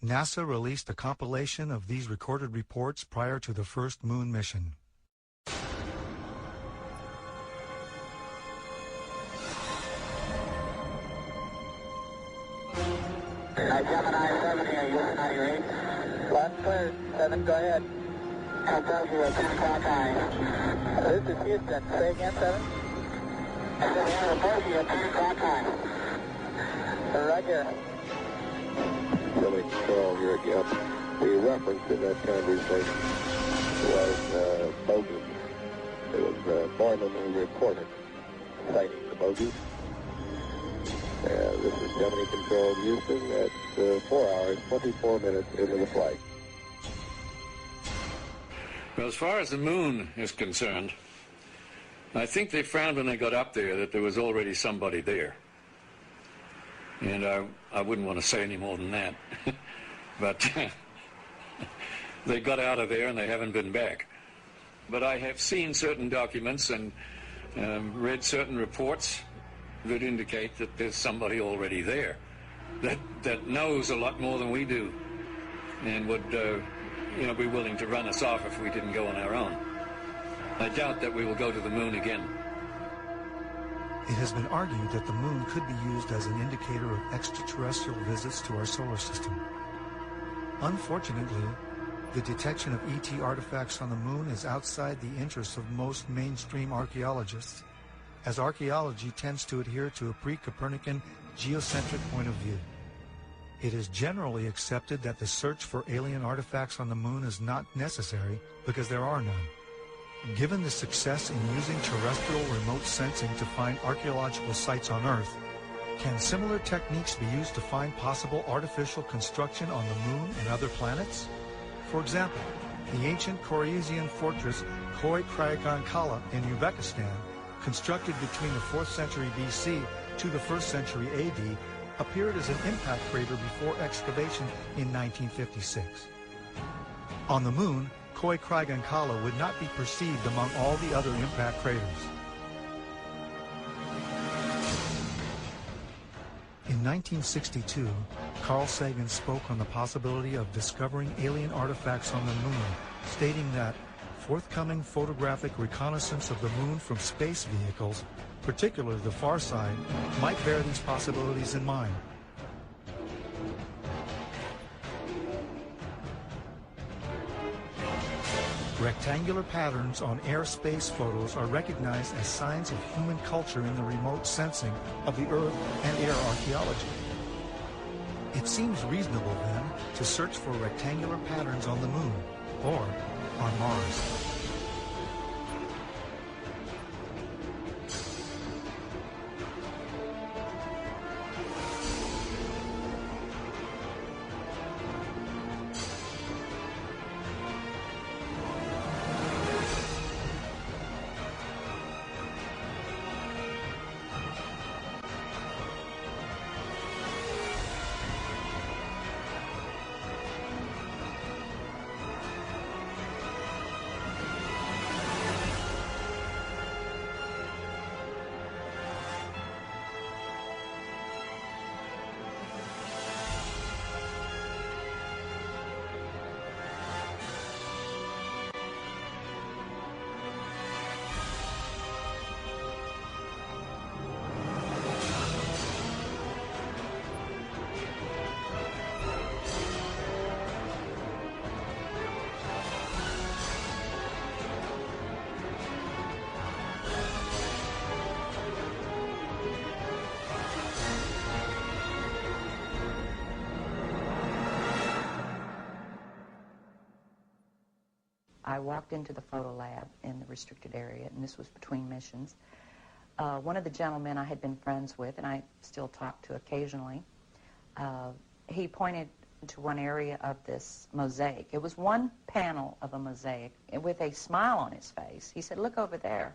NASA released a compilation of these recorded reports prior to the first moon mission. Gemini 7 here, Houston, on your 8. Left clear, 7, go ahead. Philadelphia at 10 o'clock time. This is Houston, say again, 7. I said Philadelphia at 10 o'clock time. Roger. Billy Control here again. The reference in that conversation was bogus. It was Borman who reported citing the bogus. This is Gemini Control Houston at 4 hours, 24 minutes into the flight. Well, as far as the moon is concerned, I think they found when they got up there that there was already somebody there. And I wouldn't want to say any more than that. But they got out of there and they haven't been back. But I have seen certain documents and read certain reports that indicate that there's somebody already there that knows a lot more than we do and would be willing to run us off if we didn't go on our own. I doubt that we will go to the moon again. It has been argued that the moon could be used as an indicator of extraterrestrial visits to our solar system. Unfortunately, the detection of ET artifacts on the moon is outside the interests of most mainstream archaeologists, as archaeology tends to adhere to a pre-Copernican geocentric point of view. It is generally accepted that the search for alien artifacts on the moon is not necessary because there are none. Given the success in using terrestrial remote sensing to find archaeological sites on Earth, can similar techniques be used to find possible artificial construction on the moon and other planets? For example, the ancient Khorasan fortress Khoi Kragan Kala in Uzbekistan, constructed between the 4th century BC to the 1st century AD, appeared as an impact crater before excavation in 1956. On the moon, Khoi Kragan Kala would not be perceived among all the other impact craters. In 1962, Carl Sagan spoke on the possibility of discovering alien artifacts on the moon, stating that forthcoming photographic reconnaissance of the moon from space vehicles, particularly the far side, might bear these possibilities in mind. Rectangular patterns on airspace photos are recognized as signs of human culture in the remote sensing of the Earth and air archaeology. It seems reasonable, then, to search for rectangular patterns on the moon or on Mars. I walked into the photo lab in the restricted area, and this was between missions. One of the gentlemen I had been friends with, and I still talk to occasionally, he pointed to one area of this mosaic. It was one panel of a mosaic with a smile on his face. He said, "Look over there."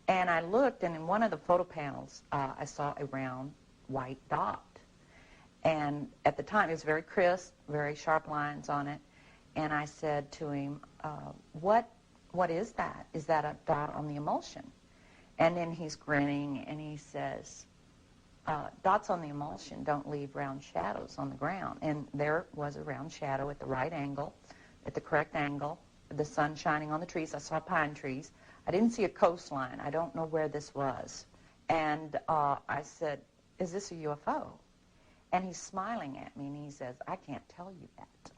And I looked, and in one of the photo panels, I saw a round white dot. And at the time, it was very crisp, very sharp lines on it. And I said to him, what is that? Is that a dot on the emulsion? And then he's grinning, and he says, dots on the emulsion don't leave round shadows on the ground. And there was a round shadow at the right angle, at the correct angle, the sun shining on the trees. I saw pine trees. I didn't see a coastline. I don't know where this was. And I said, "Is this a UFO?" And he's smiling at me, and he says, "I can't tell you that.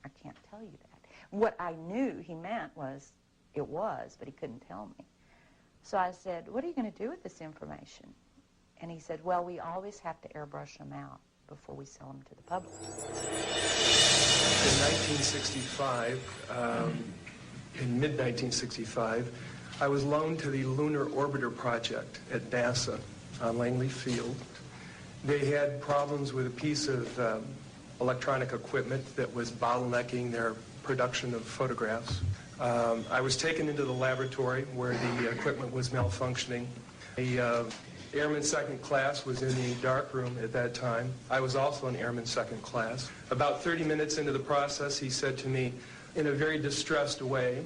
I can't tell you that." What I knew he meant was it was, but he couldn't tell me. So I said, "What are you going to do with this information?" And he said, "Well, we always have to airbrush them out before we sell them to the public." In 1965, in mid-1965, I was loaned to the Lunar Orbiter Project at NASA on Langley Field. They had problems with a piece of electronic equipment that was bottlenecking their production of photographs. I was taken into the laboratory where the equipment was malfunctioning. The Airman Second Class was in the darkroom at that time. I was also an Airman Second Class. About 30 minutes into the process, he said to me in a very distressed way,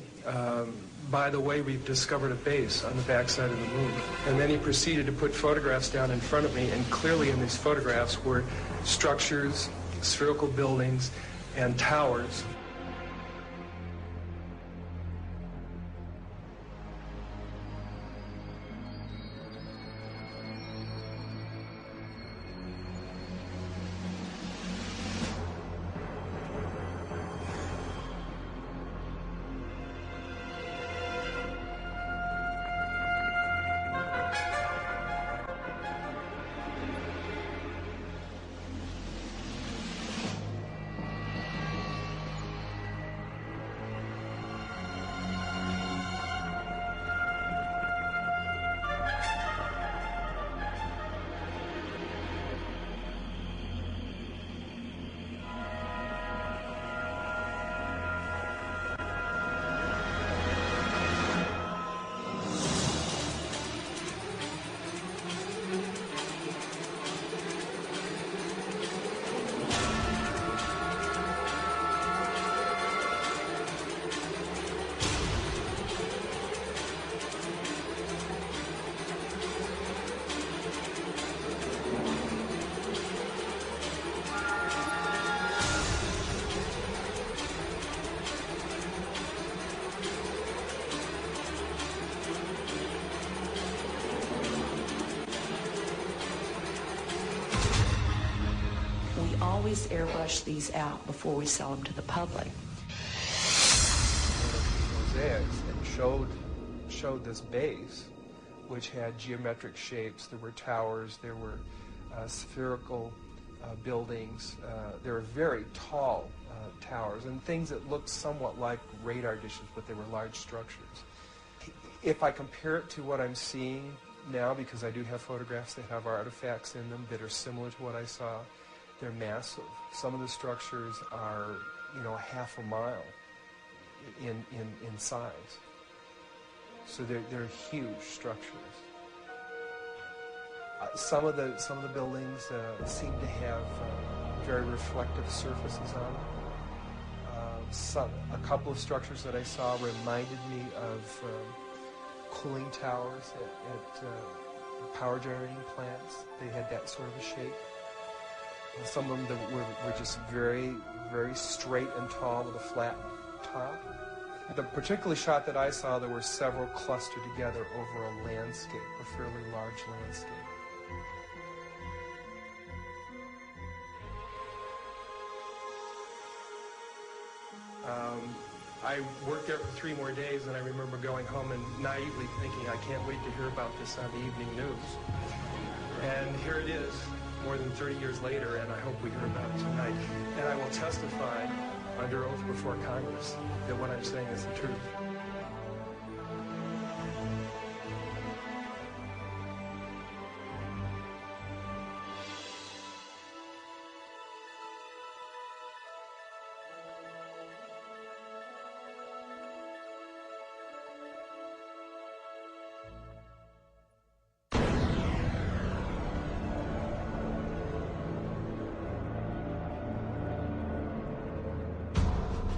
"By the way, we've discovered a base on the backside of the moon." And then he proceeded to put photographs down in front of me, and clearly in these photographs were structures, spherical buildings, and towers. Always airbrush these out before we sell them to the public. Mosaics and showed this base, which had geometric shapes. There were towers, there were spherical buildings, there were very tall towers, and things that looked somewhat like radar dishes, but they were large structures. If I compare it to what I'm seeing now, because I do have photographs that have artifacts in them that are similar to what I saw, they're massive. Some of the structures are, half a mile in size. So they're huge structures. Some of the buildings seem to have very reflective surfaces on them. A couple of structures that I saw reminded me of cooling towers at power generating plants. They had that sort of a shape. Some of them were just very, very straight and tall with a flat top. The particular shot that I saw, there were several clustered together over a landscape, a fairly large landscape. I worked there for 3 more days, and I remember going home and naively thinking, I can't wait to hear about this on the evening news. And here it is, more than 30 years later, and I hope we hear about it tonight. And I will testify under oath before Congress that what I'm saying is the truth.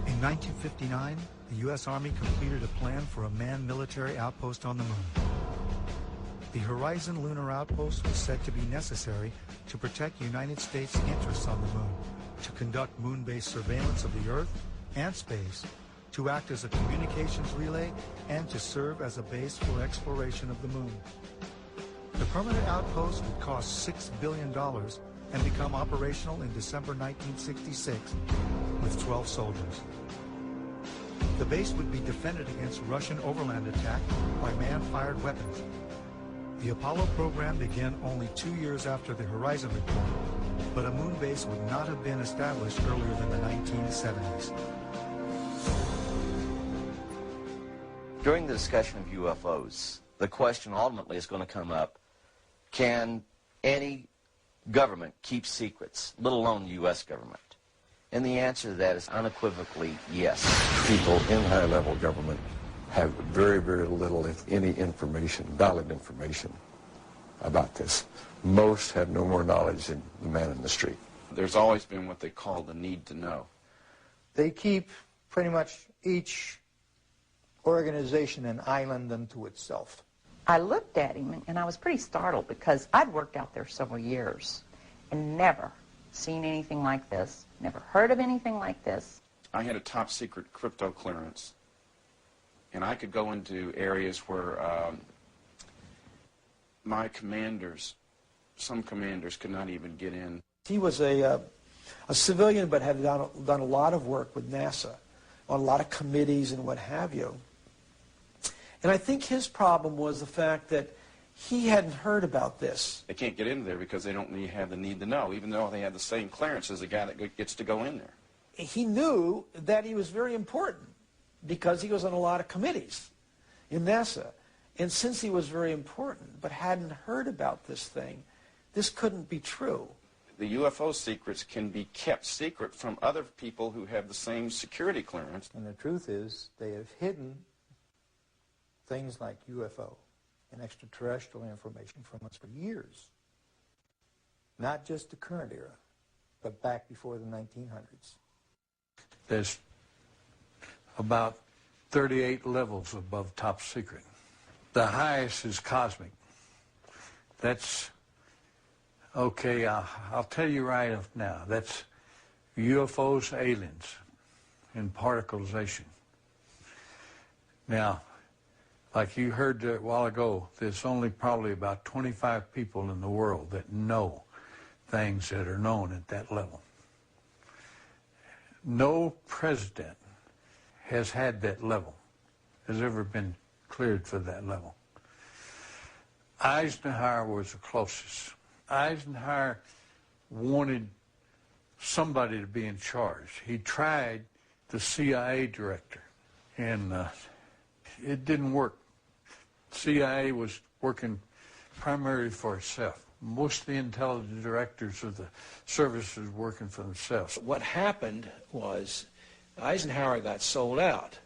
In 1959, the U.S. Army completed a plan for a manned military outpost on the moon. The Horizon Lunar Outpost was said to be necessary to protect United States interests on the moon, to conduct moon-based surveillance of the Earth and space, to act as a communications relay, and to serve as a base for exploration of the moon. The permanent outpost would cost $6 billion and become operational in December 1966 with 12 soldiers. The base would be defended against Russian overland attack by man-fired weapons. The Apollo program began only 2 years after the Horizon report, but a moon base would not have been established earlier than the 1970s. During the discussion of UFOs, the question ultimately is going to come up, can any government keep secrets, let alone the U.S. government? And the answer to that is unequivocally yes. People in high-level government have very, very little, if any, information, valid information about this. Most have no more knowledge than the man in the street. There's always been what they call the need to know. They keep pretty much each organization an island unto itself. I looked at him and I was pretty startled because I'd worked out there several years and never seen anything like this, never heard of anything like this. I had a top secret crypto clearance, and I could go into areas where my commanders, some commanders could not even get in. He was a civilian but had done a lot of work with NASA on a lot of committees and what have you. And I think his problem was the fact that he hadn't heard about this. They can't get in there because they don't have the need to know, even though they have the same clearance as the guy that gets to go in there. He knew that he was very important because he was on a lot of committees in NASA. And since he was very important but hadn't heard about this thing, this couldn't be true. The UFO secrets can be kept secret from other people who have the same security clearance. And the truth is, they have hidden things like UFO and extraterrestrial information from us for years. Not just the current era, but back before the 1900s. There's about 38 levels above top secret. The highest is cosmic. That's, okay, I'll tell you right off now, that's UFOs, aliens, and particleization. Now, like you heard a while ago, there's only probably about 25 people in the world that know things that are known at that level. No president has had that level, has ever been cleared for that level. Eisenhower was the closest. Eisenhower wanted somebody to be in charge. He tried the CIA director, and it didn't work. CIA was working primarily for itself. Most of the intelligence directors of the services were working for themselves. What happened was Eisenhower got sold out.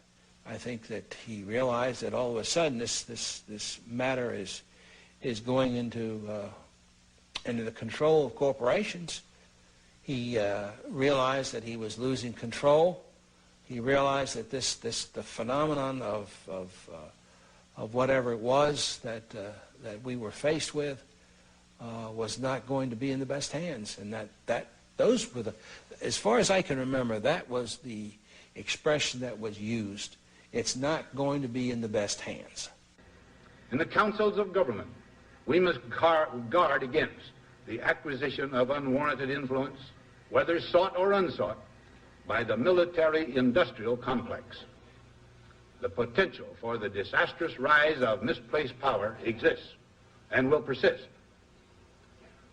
I think that he realized that all of a sudden this matter is going into the control of corporations. He realized that he was losing control. He realized that the phenomenon of whatever it was that we were faced with was not going to be in the best hands, and those were as far as I can remember, that was the expression that was used. It's not going to be in the best hands. In the councils of government, we must guard against the acquisition of unwarranted influence, whether sought or unsought, by the military-industrial complex. The potential for the disastrous rise of misplaced power exists and will persist.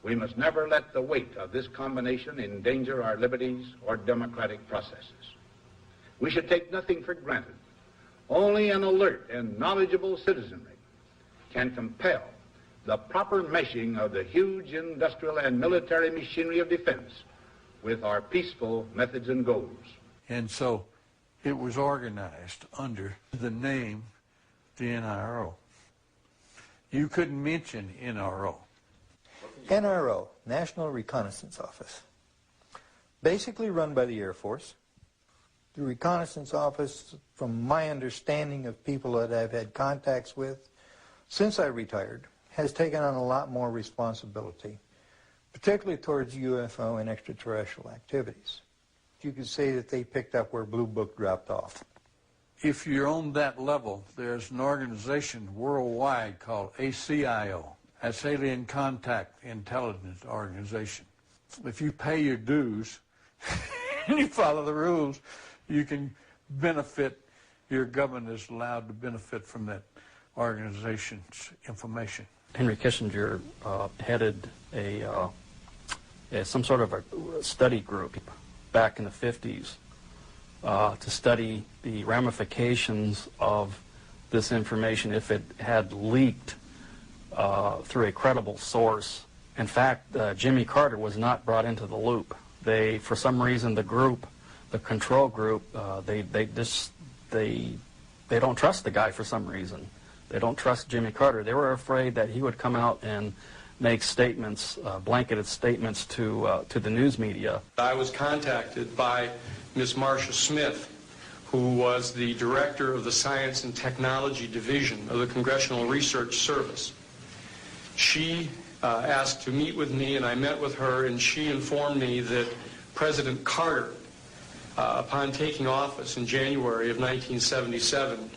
We must never let the weight of this combination endanger our liberties or democratic processes. We should take nothing for granted. Only an alert and knowledgeable citizenry can compel the proper meshing of the huge industrial and military machinery of defense with our peaceful methods and goals. And so it was organized under the name the NRO. You couldn't mention NRO. NRO, National Reconnaissance Office, basically run by the Air Force. The Reconnaissance Office, from my understanding of people that I've had contacts with since I retired, has taken on a lot more responsibility, particularly towards UFO and extraterrestrial activities. You could say that they picked up where Blue Book dropped off. If you're on that level, there's an organization worldwide called ACIO. That's Alien Contact Intelligence Organization. If you pay your dues and you follow the rules, you can benefit, your government is allowed to benefit from that organization's information. Henry Kissinger headed some sort of a study group back in the 50s to study the ramifications of this information if it had leaked through a credible source. In fact, Jimmy Carter was not brought into the loop. They, for some reason, the group, the control group, they don't trust the guy for some reason. They don't trust Jimmy Carter. They were afraid that he would come out and make statements, blanketed statements to the news media. I was contacted by Ms. Marcia Smith, who was the director of the Science and Technology Division of the Congressional Research Service. She asked to meet with me, and I met with her, and she informed me that President Carter, upon taking office in January of 1977,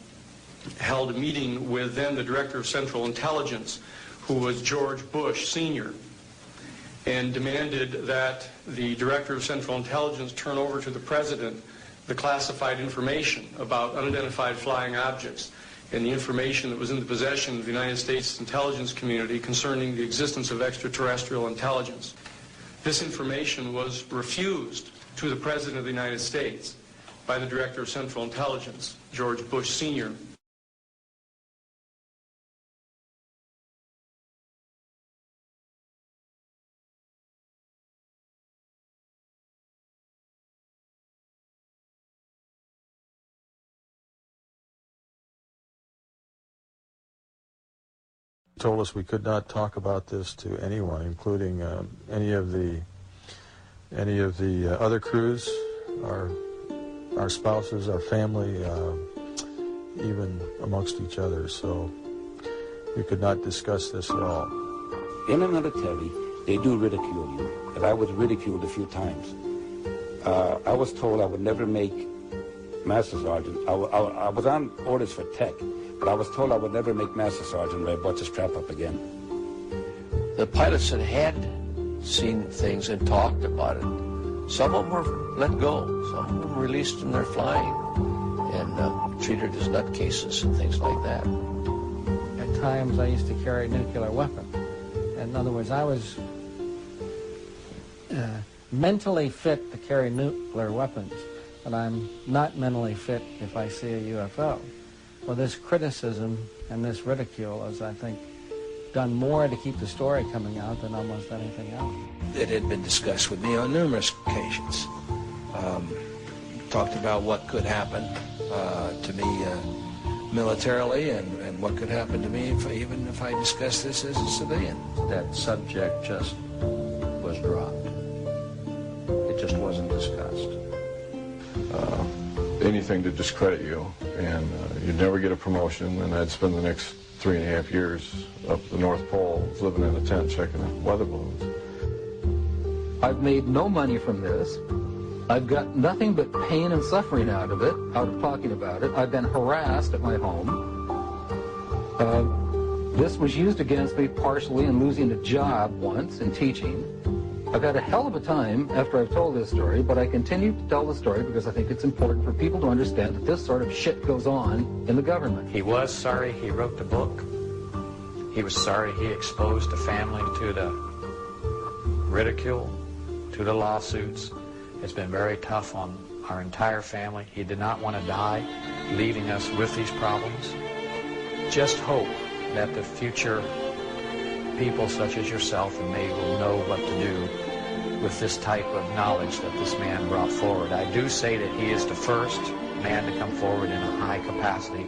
held a meeting with then the Director of Central Intelligence, who was George Bush Sr., and demanded that the Director of Central Intelligence turn over to the President the classified information about unidentified flying objects and the information that was in the possession of the United States intelligence community concerning the existence of extraterrestrial intelligence. This information was refused to the President of the United States by the Director of Central Intelligence, George Bush Sr. Told us we could not talk about this to anyone, including any of the other crews, our spouses, our family, even amongst each other. So we could not discuss this at all. In the military, they do ridicule you, and I was ridiculed a few times. I was told I would never make Master Sergeant. I was on orders for tech, but I was told I would never make Master Sergeant, but I brought the strap up again. The pilots that had seen things and talked about it, some of them were let go, some of them released from their flying and treated as nutcases and things like that. At times I used to carry a nuclear weapon. In other words, I was mentally fit to carry nuclear weapons, but I'm not mentally fit if I see a UFO. Well, this criticism and this ridicule has, I think, done more to keep the story coming out than almost anything else. It had been discussed with me on numerous occasions. Talked about what could happen to me militarily and what could happen to me even if I discussed this as a civilian. That subject just was dropped. It just wasn't discussed. Anything to discredit you, and you'd never get a promotion, and I'd spend the next 3.5 years up the North Pole living in a tent checking the weather balloons. I've made no money from this. I've got nothing but pain and suffering out of talking about it. I've been harassed at my home. This was used against me partially in losing a job once in teaching. I've had a hell of a time after I've told this story, but I continue to tell the story because I think it's important for people to understand that this sort of shit goes on in the government. He was sorry he wrote the book. He was sorry he exposed the family to the ridicule, to the lawsuits. It's been very tough on our entire family. He did not want to die, leaving us with these problems. Just hope that the future people such as yourself and me will know what to do with this type of knowledge that this man brought forward. I do say that he is the first man to come forward in a high capacity.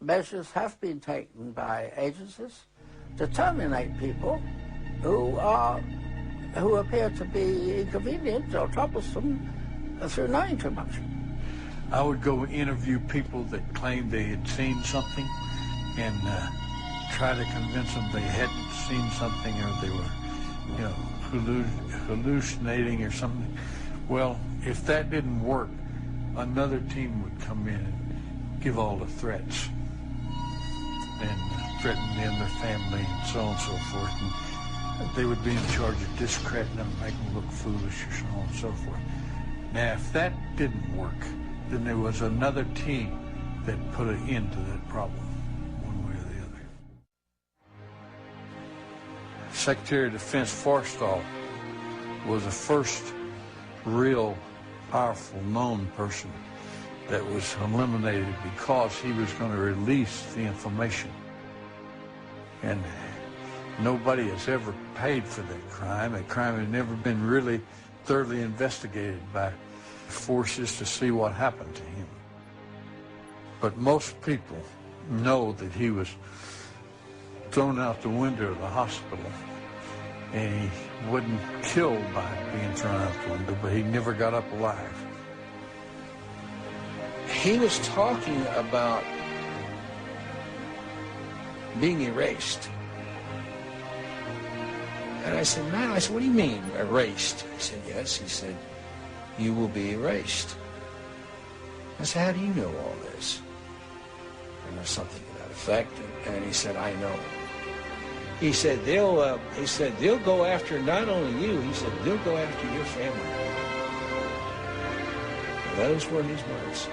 Measures have been taken by agencies to terminate people who appear to be inconvenient or troublesome through knowing too much. I would go interview people that claimed they had seen something and try to convince them they hadn't seen something, or they were, hallucinating or something. Well, if that didn't work, another team would come in and give all the threats and threaten them, their family, and so on and so forth. And they would be in charge of discrediting them, making them look foolish, or so on and so forth. Now, if that didn't work, then there was another team that put an end to that problem, one way or the other. Secretary of Defense Forstall was the first real powerful known person that was eliminated because he was going to release the information. And nobody has ever paid for that crime. That crime had never been really thoroughly investigated by forces to see what happened to him. But most people know that he was thrown out the window of the hospital, and he wasn't killed by being thrown out the window, but he never got up alive. He was talking about being erased. And I said, man, what do you mean, erased? He said, yes. He said, you will be erased. I said, how do you know all this? And there's something to that effect. And he said, I know. He said, they'll go after not only you, he said, they'll go after your family. And those were his words.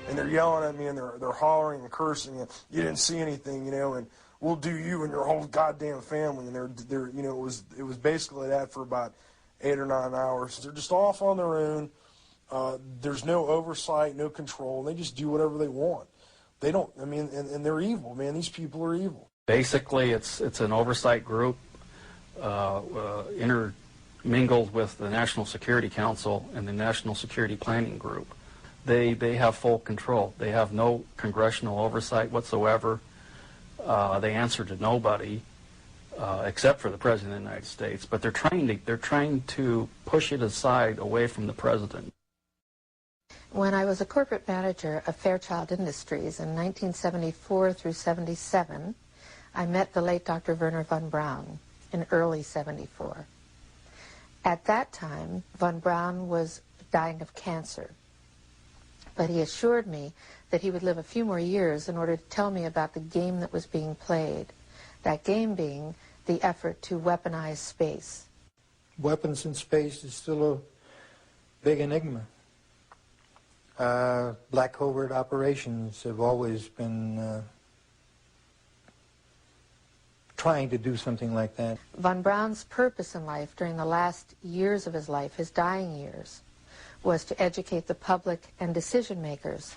And they're yelling at me, and they're hollering and cursing, and you didn't see anything, and we'll do you and your whole goddamn family. And they're it was basically that for about 8 or 9 hours. They're just off on their own. There's no oversight, no control. And they just do whatever they want. They don't. And they're evil, man. These people are evil. Basically, it's an oversight group intermingled with the National Security Council and the National Security Planning Group. They have full control. They have no congressional oversight whatsoever. They answer to nobody except for the President of the United States. But they're trying to push it aside away from the President. When I was a corporate manager of Fairchild Industries in 1974 through 77, I met the late Dr. Werner von Braun in early 74. At that time, von Braun was dying of cancer. But he assured me that he would live a few more years in order to tell me about the game that was being played, that game being the effort to weaponize space. Weapons in space is still a big enigma. Black covert operations have always been trying to do something like that. Von Braun's purpose in life during the last years of his life, his dying years, was to educate the public and decision makers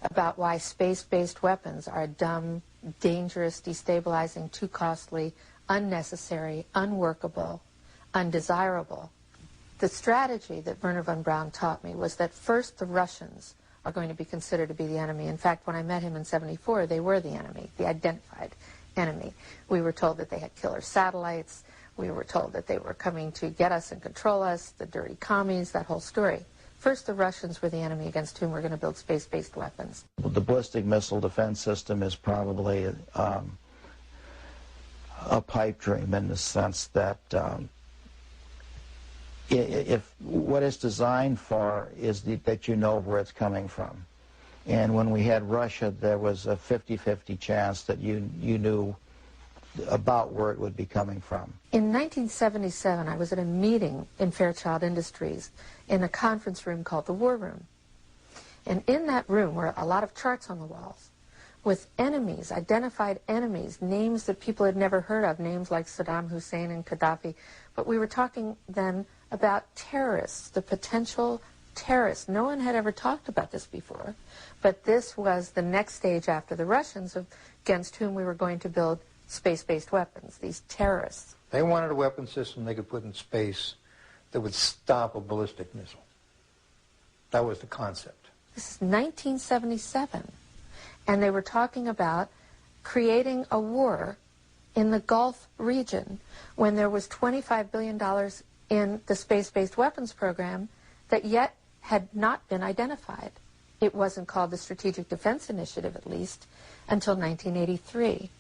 about why space-based weapons are dumb, dangerous, destabilizing, too costly, unnecessary, unworkable, undesirable. The strategy that Wernher von Braun taught me was that first the Russians are going to be considered to be the enemy. In fact, when I met him in '74, they were the enemy, the identified enemy. We were told that they had killer satellites. We were told that they were coming to get us and control us, the dirty commies, that whole story. First, the Russians were the enemy against whom we're going to build space-based weapons. The ballistic missile defense system is probably a pipe dream in the sense that if what it's designed for is that you know where it's coming from. And when we had Russia, there was a 50-50 chance that you knew about where it would be coming from. In 1977, I was at a meeting in Fairchild Industries in a conference room called the War Room. And in that room were a lot of charts on the walls with enemies, identified enemies, names that people had never heard of, names like Saddam Hussein and Gaddafi. But we were talking then about terrorists, the potential terrorists. No one had ever talked about this before, but this was the next stage after the Russians against whom we were going to build space-based weapons, these terrorists. They wanted a weapon system they could put in space that would stop a ballistic missile. That was the concept. This is 1977, and they were talking about creating a war in the Gulf region when there was $25 billion in the space-based weapons program that yet had not been identified. It wasn't called the Strategic Defense Initiative, at least, until 1983.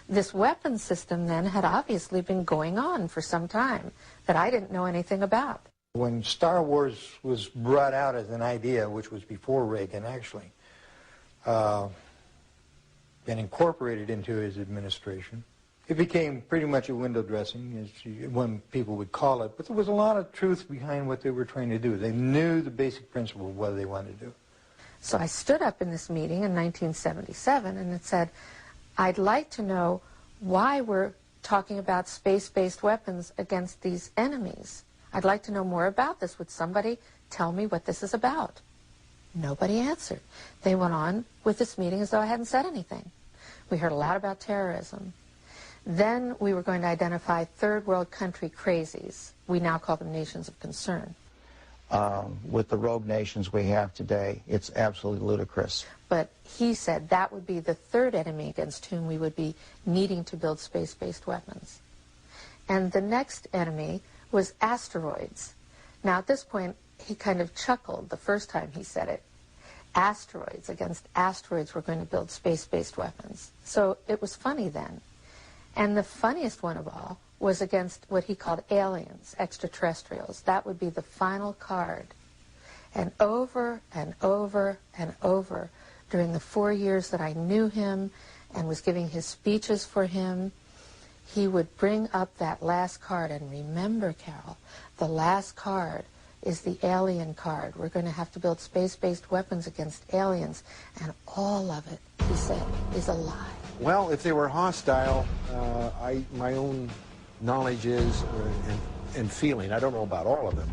This weapons system then had obviously been going on for some time that I didn't know anything about. When Star Wars was brought out as an idea, which was before Reagan actually, and incorporated into his administration, it became pretty much a window dressing, as when people would call it, but there was a lot of truth behind what they were trying to do. They knew the basic principle of what they wanted to do. So I stood up in this meeting in 1977 and it said, I'd like to know why we're talking about space-based weapons against these enemies. I'd like to know more about this. Would somebody tell me what this is about? Nobody answered. They went on with this meeting as though I hadn't said anything. We heard a lot about terrorism. Then we were going to identify third world country crazies. We now call them nations of concern. With the rogue nations we have today, it's absolutely ludicrous. But he said that would be the third enemy against whom we would be needing to build space-based weapons. And the next enemy was asteroids. Now at this point, he kind of chuckled the first time he said it. Asteroids, against asteroids we're going to build space-based weapons. So it was funny then. And the funniest one of all was against what he called aliens, extraterrestrials. That would be the final card. And over and over and over, during the 4 years that I knew him and was giving his speeches for him, he would bring up that last card. And remember, Carol, the last card is the alien card. We're going to have to build space-based weapons against aliens. And all of it, he said, is a lie. Well, if they were hostile, my own knowledge is, and feeling, I don't know about all of them,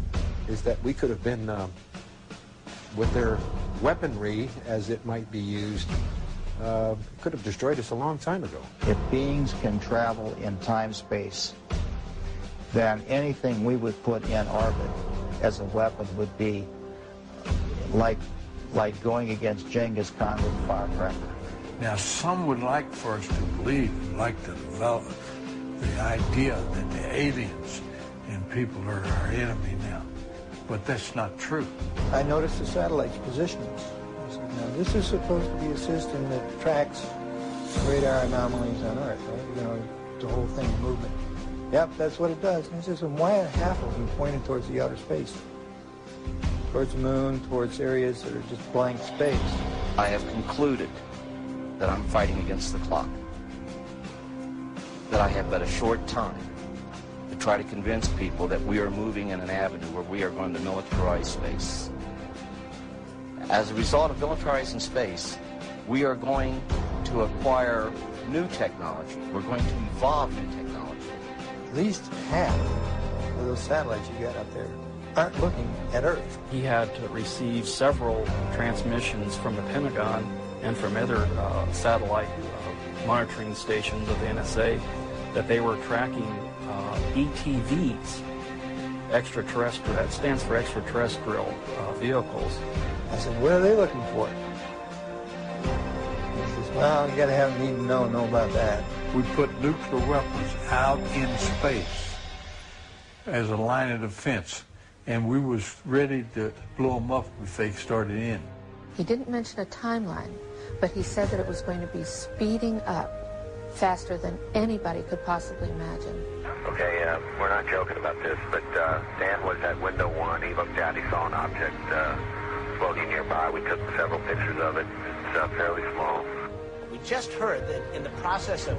is that we could have been, with their weaponry, as it might be used, could have destroyed us a long time ago. If beings can travel in time-space, then anything we would put in orbit as a weapon would be like going against Genghis Khan with a firecracker. Now, some would like for us to believe, like to develop the idea that the aliens and people are our enemy now. But that's not true. I noticed the satellite's positionings. I said, now, this is supposed to be a system that tracks radar anomalies on Earth, right? You know, the whole thing, movement. Yep, that's what it does. And he says, and why are half of them pointed towards the outer space? Towards the moon, towards areas that are just blank space. I have concluded that I'm fighting against the clock, that I have but a short time to try to convince people that we are moving in an avenue where we are going to militarize space. As a result of militarizing space, we are going to acquire new technology. We're going to evolve new technology. At least half of those satellites you got up there aren't looking at Earth. He had to receive several transmissions from the Pentagon and from other satellite monitoring stations of the NSA that they were tracking ETVs, extraterrestrial. That stands for extraterrestrial vehicles. I said, what are they looking for? He says, well, you got to have them need to know about that. We put nuclear weapons out in space as a line of defense, and we was ready to blow them up if they started in. He didn't mention a timeline, but he said that it was going to be speeding up faster than anybody could possibly imagine. Okay, we're not joking about this, but Dan was at window 1. He looked out, he saw an object floating nearby. We took several pictures of it. It's fairly small. We just heard that in the process of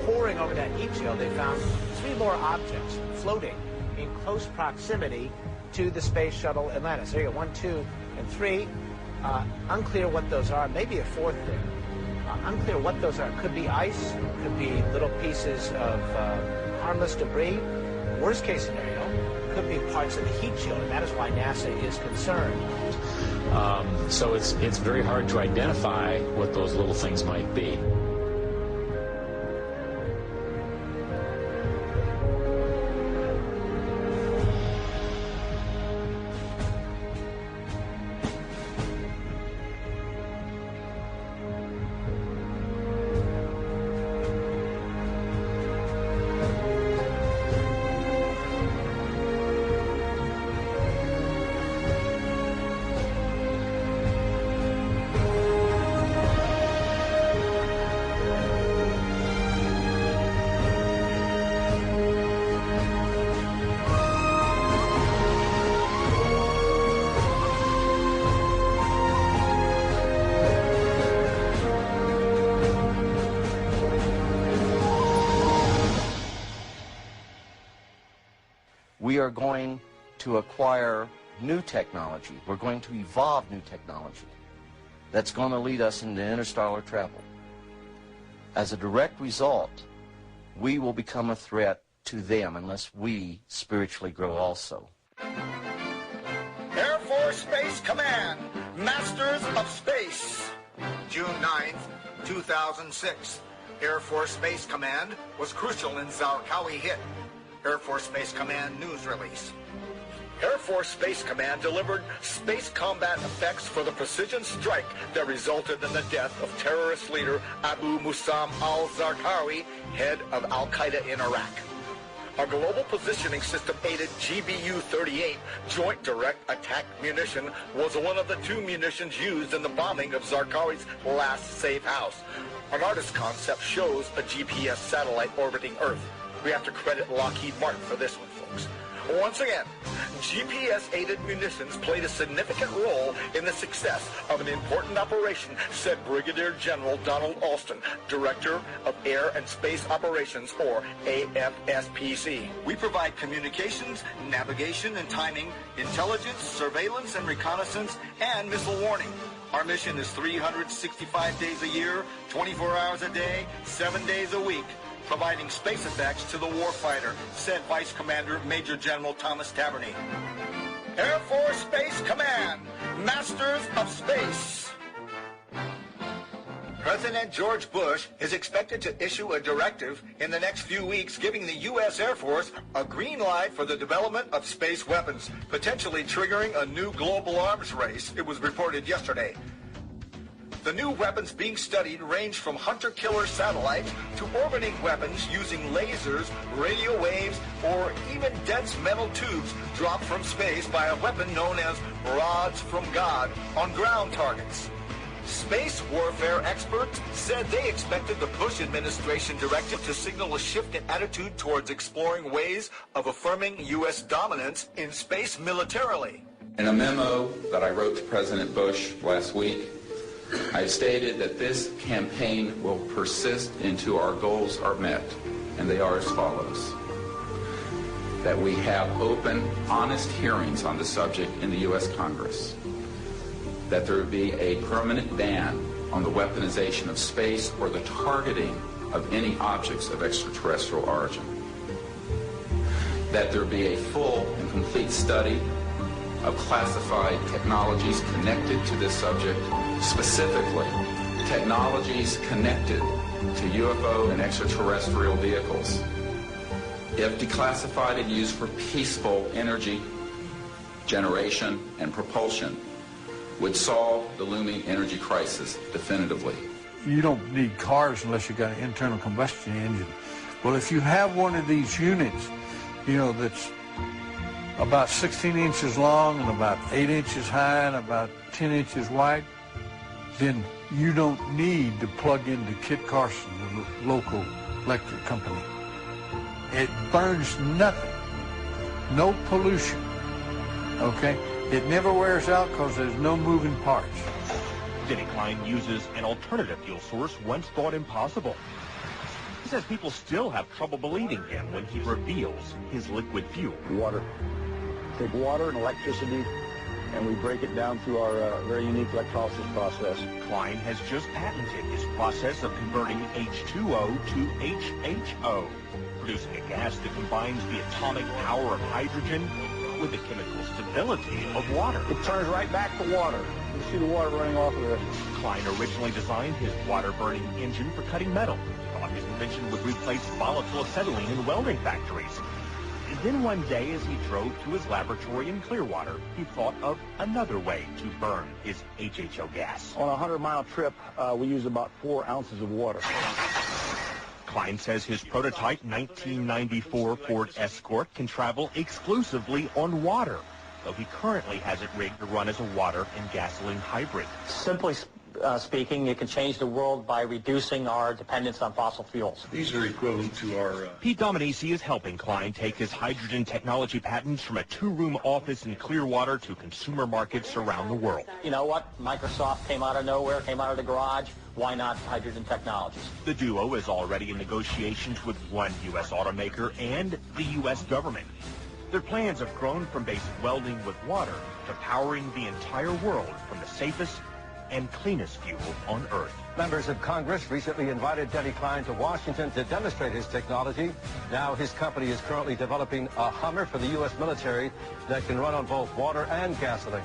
poring over that heat shield, they found 3 more objects floating in close proximity to the space shuttle Atlantis. There you go, 1, 2, and 3. Unclear what those are. Maybe a 4th thing. Unclear what those are. Could be ice. Could be little pieces of harmless debris. Worst case scenario, could be parts of the heat shield, and that is why NASA is concerned. So it's very hard to identify what those little things might be. We are going to acquire new technology. We're going to evolve new technology that's going to lead us into interstellar travel. As a direct result, we will become a threat to them unless we spiritually grow also. Air Force Space Command, Masters of Space. June 9th, 2006. Air Force Space Command was crucial in Zarqawi hit. Air Force Space Command news release. Air Force Space Command delivered space combat effects for the precision strike that resulted in the death of terrorist leader Abu Musam al-Zarqawi, head of Al-Qaeda in Iraq. A global positioning system-aided GBU-38 Joint Direct Attack Munition was one of the 2 munitions used in the bombing of Zarqawi's last safe house. An artist's concept shows a GPS satellite orbiting Earth. We have to credit Lockheed Martin for this one, folks. Once again, GPS-aided munitions played a significant role in the success of an important operation, said Brigadier General Donald Alston, Director of Air and Space Operations, or AFSPC. We provide communications, navigation and timing, intelligence, surveillance and reconnaissance, and missile warning. Our mission is 365 days a year, 24 hours a day, 7 days a week, providing space effects to the warfighter, said Vice Commander Major General Thomas Taverny. Air Force Space Command, Masters of Space. President George Bush is expected to issue a directive in the next few weeks giving the U.S. Air Force a green light for the development of space weapons, potentially triggering a new global arms race, it was reported yesterday. The new weapons being studied range from hunter-killer satellites to orbiting weapons using lasers, radio waves, or even dense metal tubes dropped from space by a weapon known as rods from God on ground targets. Space warfare experts said they expected the Bush administration directive to signal a shift in attitude towards exploring ways of affirming U.S. dominance in space militarily. In a memo that I wrote to President Bush last week, I stated that this campaign will persist until our goals are met, and they are as follows. That we have open, honest hearings on the subject in the U.S. Congress. That there would be a permanent ban on the weaponization of space or the targeting of any objects of extraterrestrial origin. That there be a full and complete study of classified technologies connected to this subject, specifically technologies connected to UFO and extraterrestrial vehicles. If declassified and used for peaceful energy generation and propulsion, would solve the looming energy crisis definitively. You don't need cars unless you've got an internal combustion engine. Well, if you have one of these units, you know, that's about 16 inches long and about 8 inches high and about 10 inches wide, then you don't need to plug into Kit Carson, the local electric company. It burns nothing, no pollution, okay? It never wears out because there's no moving parts. Denny Klein uses an alternative fuel source once thought impossible. He says people still have trouble believing him when he reveals his liquid fuel. Water. Take water and electricity, and we break it down through our very unique electrolysis process. Klein has just patented his process of converting H2O to HHO, producing a gas that combines the atomic power of hydrogen with the chemical stability of water. It turns right back to water. You see the water running off of it. Klein originally designed his water-burning engine for cutting metal. He thought his invention would replace volatile acetylene in welding factories. And then one day, as he drove to his laboratory in Clearwater, he thought of another way to burn his HHO gas. On a 100-mile trip, we use about 4 ounces of water. Klein says his prototype 1994 Ford Escort can travel exclusively on water, though he currently has it rigged to run as a water and gasoline hybrid. Simply speaking, it can change the world by reducing our dependence on fossil fuels. These are equivalent to our... Pete Dominici is helping Klein take his hydrogen technology patents from a 2-room office in Clearwater to consumer markets around the world. You know what? Microsoft came out of nowhere, came out of the garage. Why not hydrogen technologies? The duo is already in negotiations with one U.S. automaker and the U.S. government. Their plans have grown from basic welding with water to powering the entire world from the safest and cleanest fuel on Earth. Members of Congress recently invited Denny Klein to Washington to demonstrate his technology. Now his company is currently developing a Hummer for the U.S. military that can run on both water and gasoline.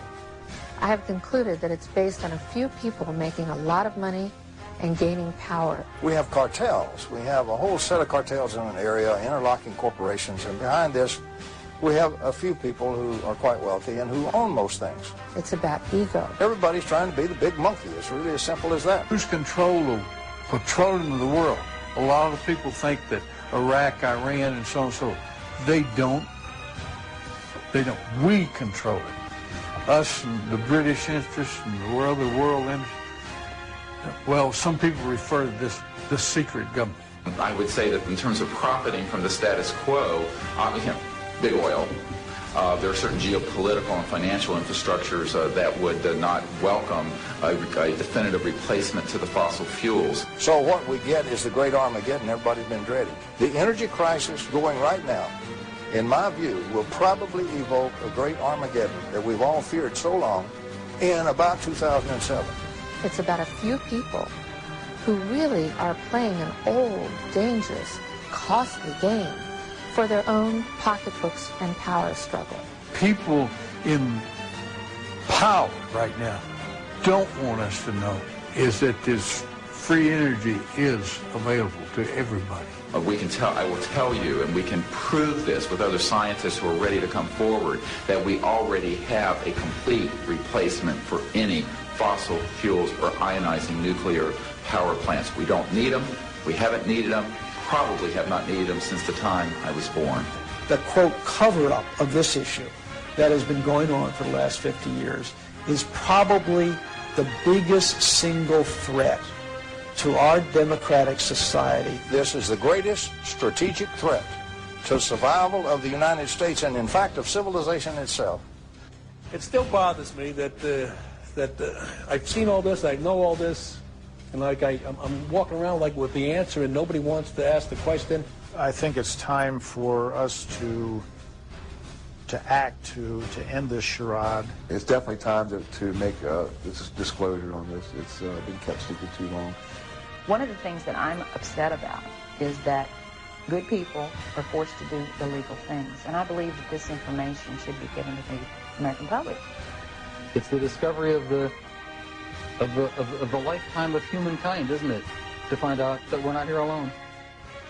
I have concluded that it's based on a few people making a lot of money and gaining power. We have cartels. We have a whole set of cartels in an area, interlocking corporations, and behind this we have a few people who are quite wealthy and who own most things. It's about ego. Everybody's trying to be the big monkey. It's really as simple as that. Who's control of petroleum of the world? A lot of people think that Iraq, Iran, and so on and so forth. They don't. They don't. We control it. Us and the British interest and the world interest. Well, some people refer to this the secret government. I would say that in terms of profiting from the status quo, big oil, there are certain geopolitical and financial infrastructures that would not welcome a definitive replacement to the fossil fuels. So what we get is the great Armageddon everybody's been dreading. The energy crisis going right now, in my view, will probably evoke a great Armageddon that we've all feared so long in about 2007. It's about a few people who really are playing an old, dangerous, costly game for their own pocketbooks and power struggle. People in power right now don't want us to know is that this free energy is available to everybody. I will tell you, and we can prove this with other scientists who are ready to come forward, that we already have a complete replacement for any fossil fuels or ionizing nuclear power plants. We don't need them. We haven't needed them. Probably have not needed them since the time I was born. The, quote, cover-up of this issue that has been going on for the last 50 years is probably the biggest single threat to our democratic society. This is the greatest strategic threat to survival of the United States and, in fact, of civilization itself. It still bothers me that I've seen all this, I know all this, and like I'm walking around like with the answer and nobody wants to ask the question. I think it's time for us to act to end this charade. It's definitely time to make this disclosure on this. It's been kept secret too long. One of the things that I'm upset about is that good people are forced to do illegal things. And I believe that this information should be given to the American public. It's the discovery of the lifetime of humankind, isn't it? To find out that we're not here alone.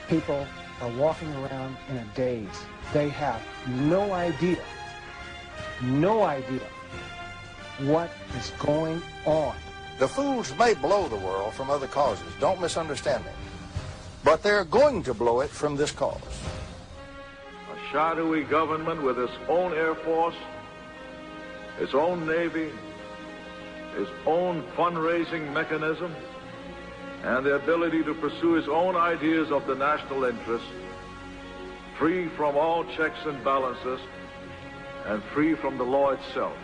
People are walking around in a daze. They have no idea what is going on. The fools may blow the world from other causes, don't misunderstand me. But they're going to blow it from this cause. A shadowy government with its own Air Force, its own Navy, its own fundraising mechanism, and the ability to pursue its own ideas of the national interest, free from all checks and balances, and free from the law itself.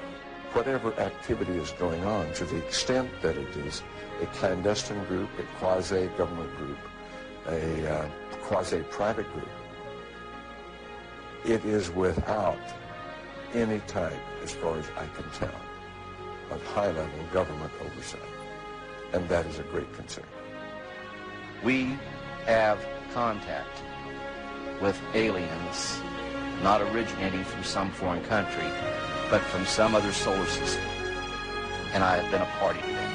Whatever activity is going on, to the extent that it is a clandestine group, a quasi-government group, a quasi-private group, it is without any type, as far as I can tell, of high-level government oversight. And that is a great concern. We have contact with aliens not originating from some foreign country, but from some other solar system. And I have been a party to them.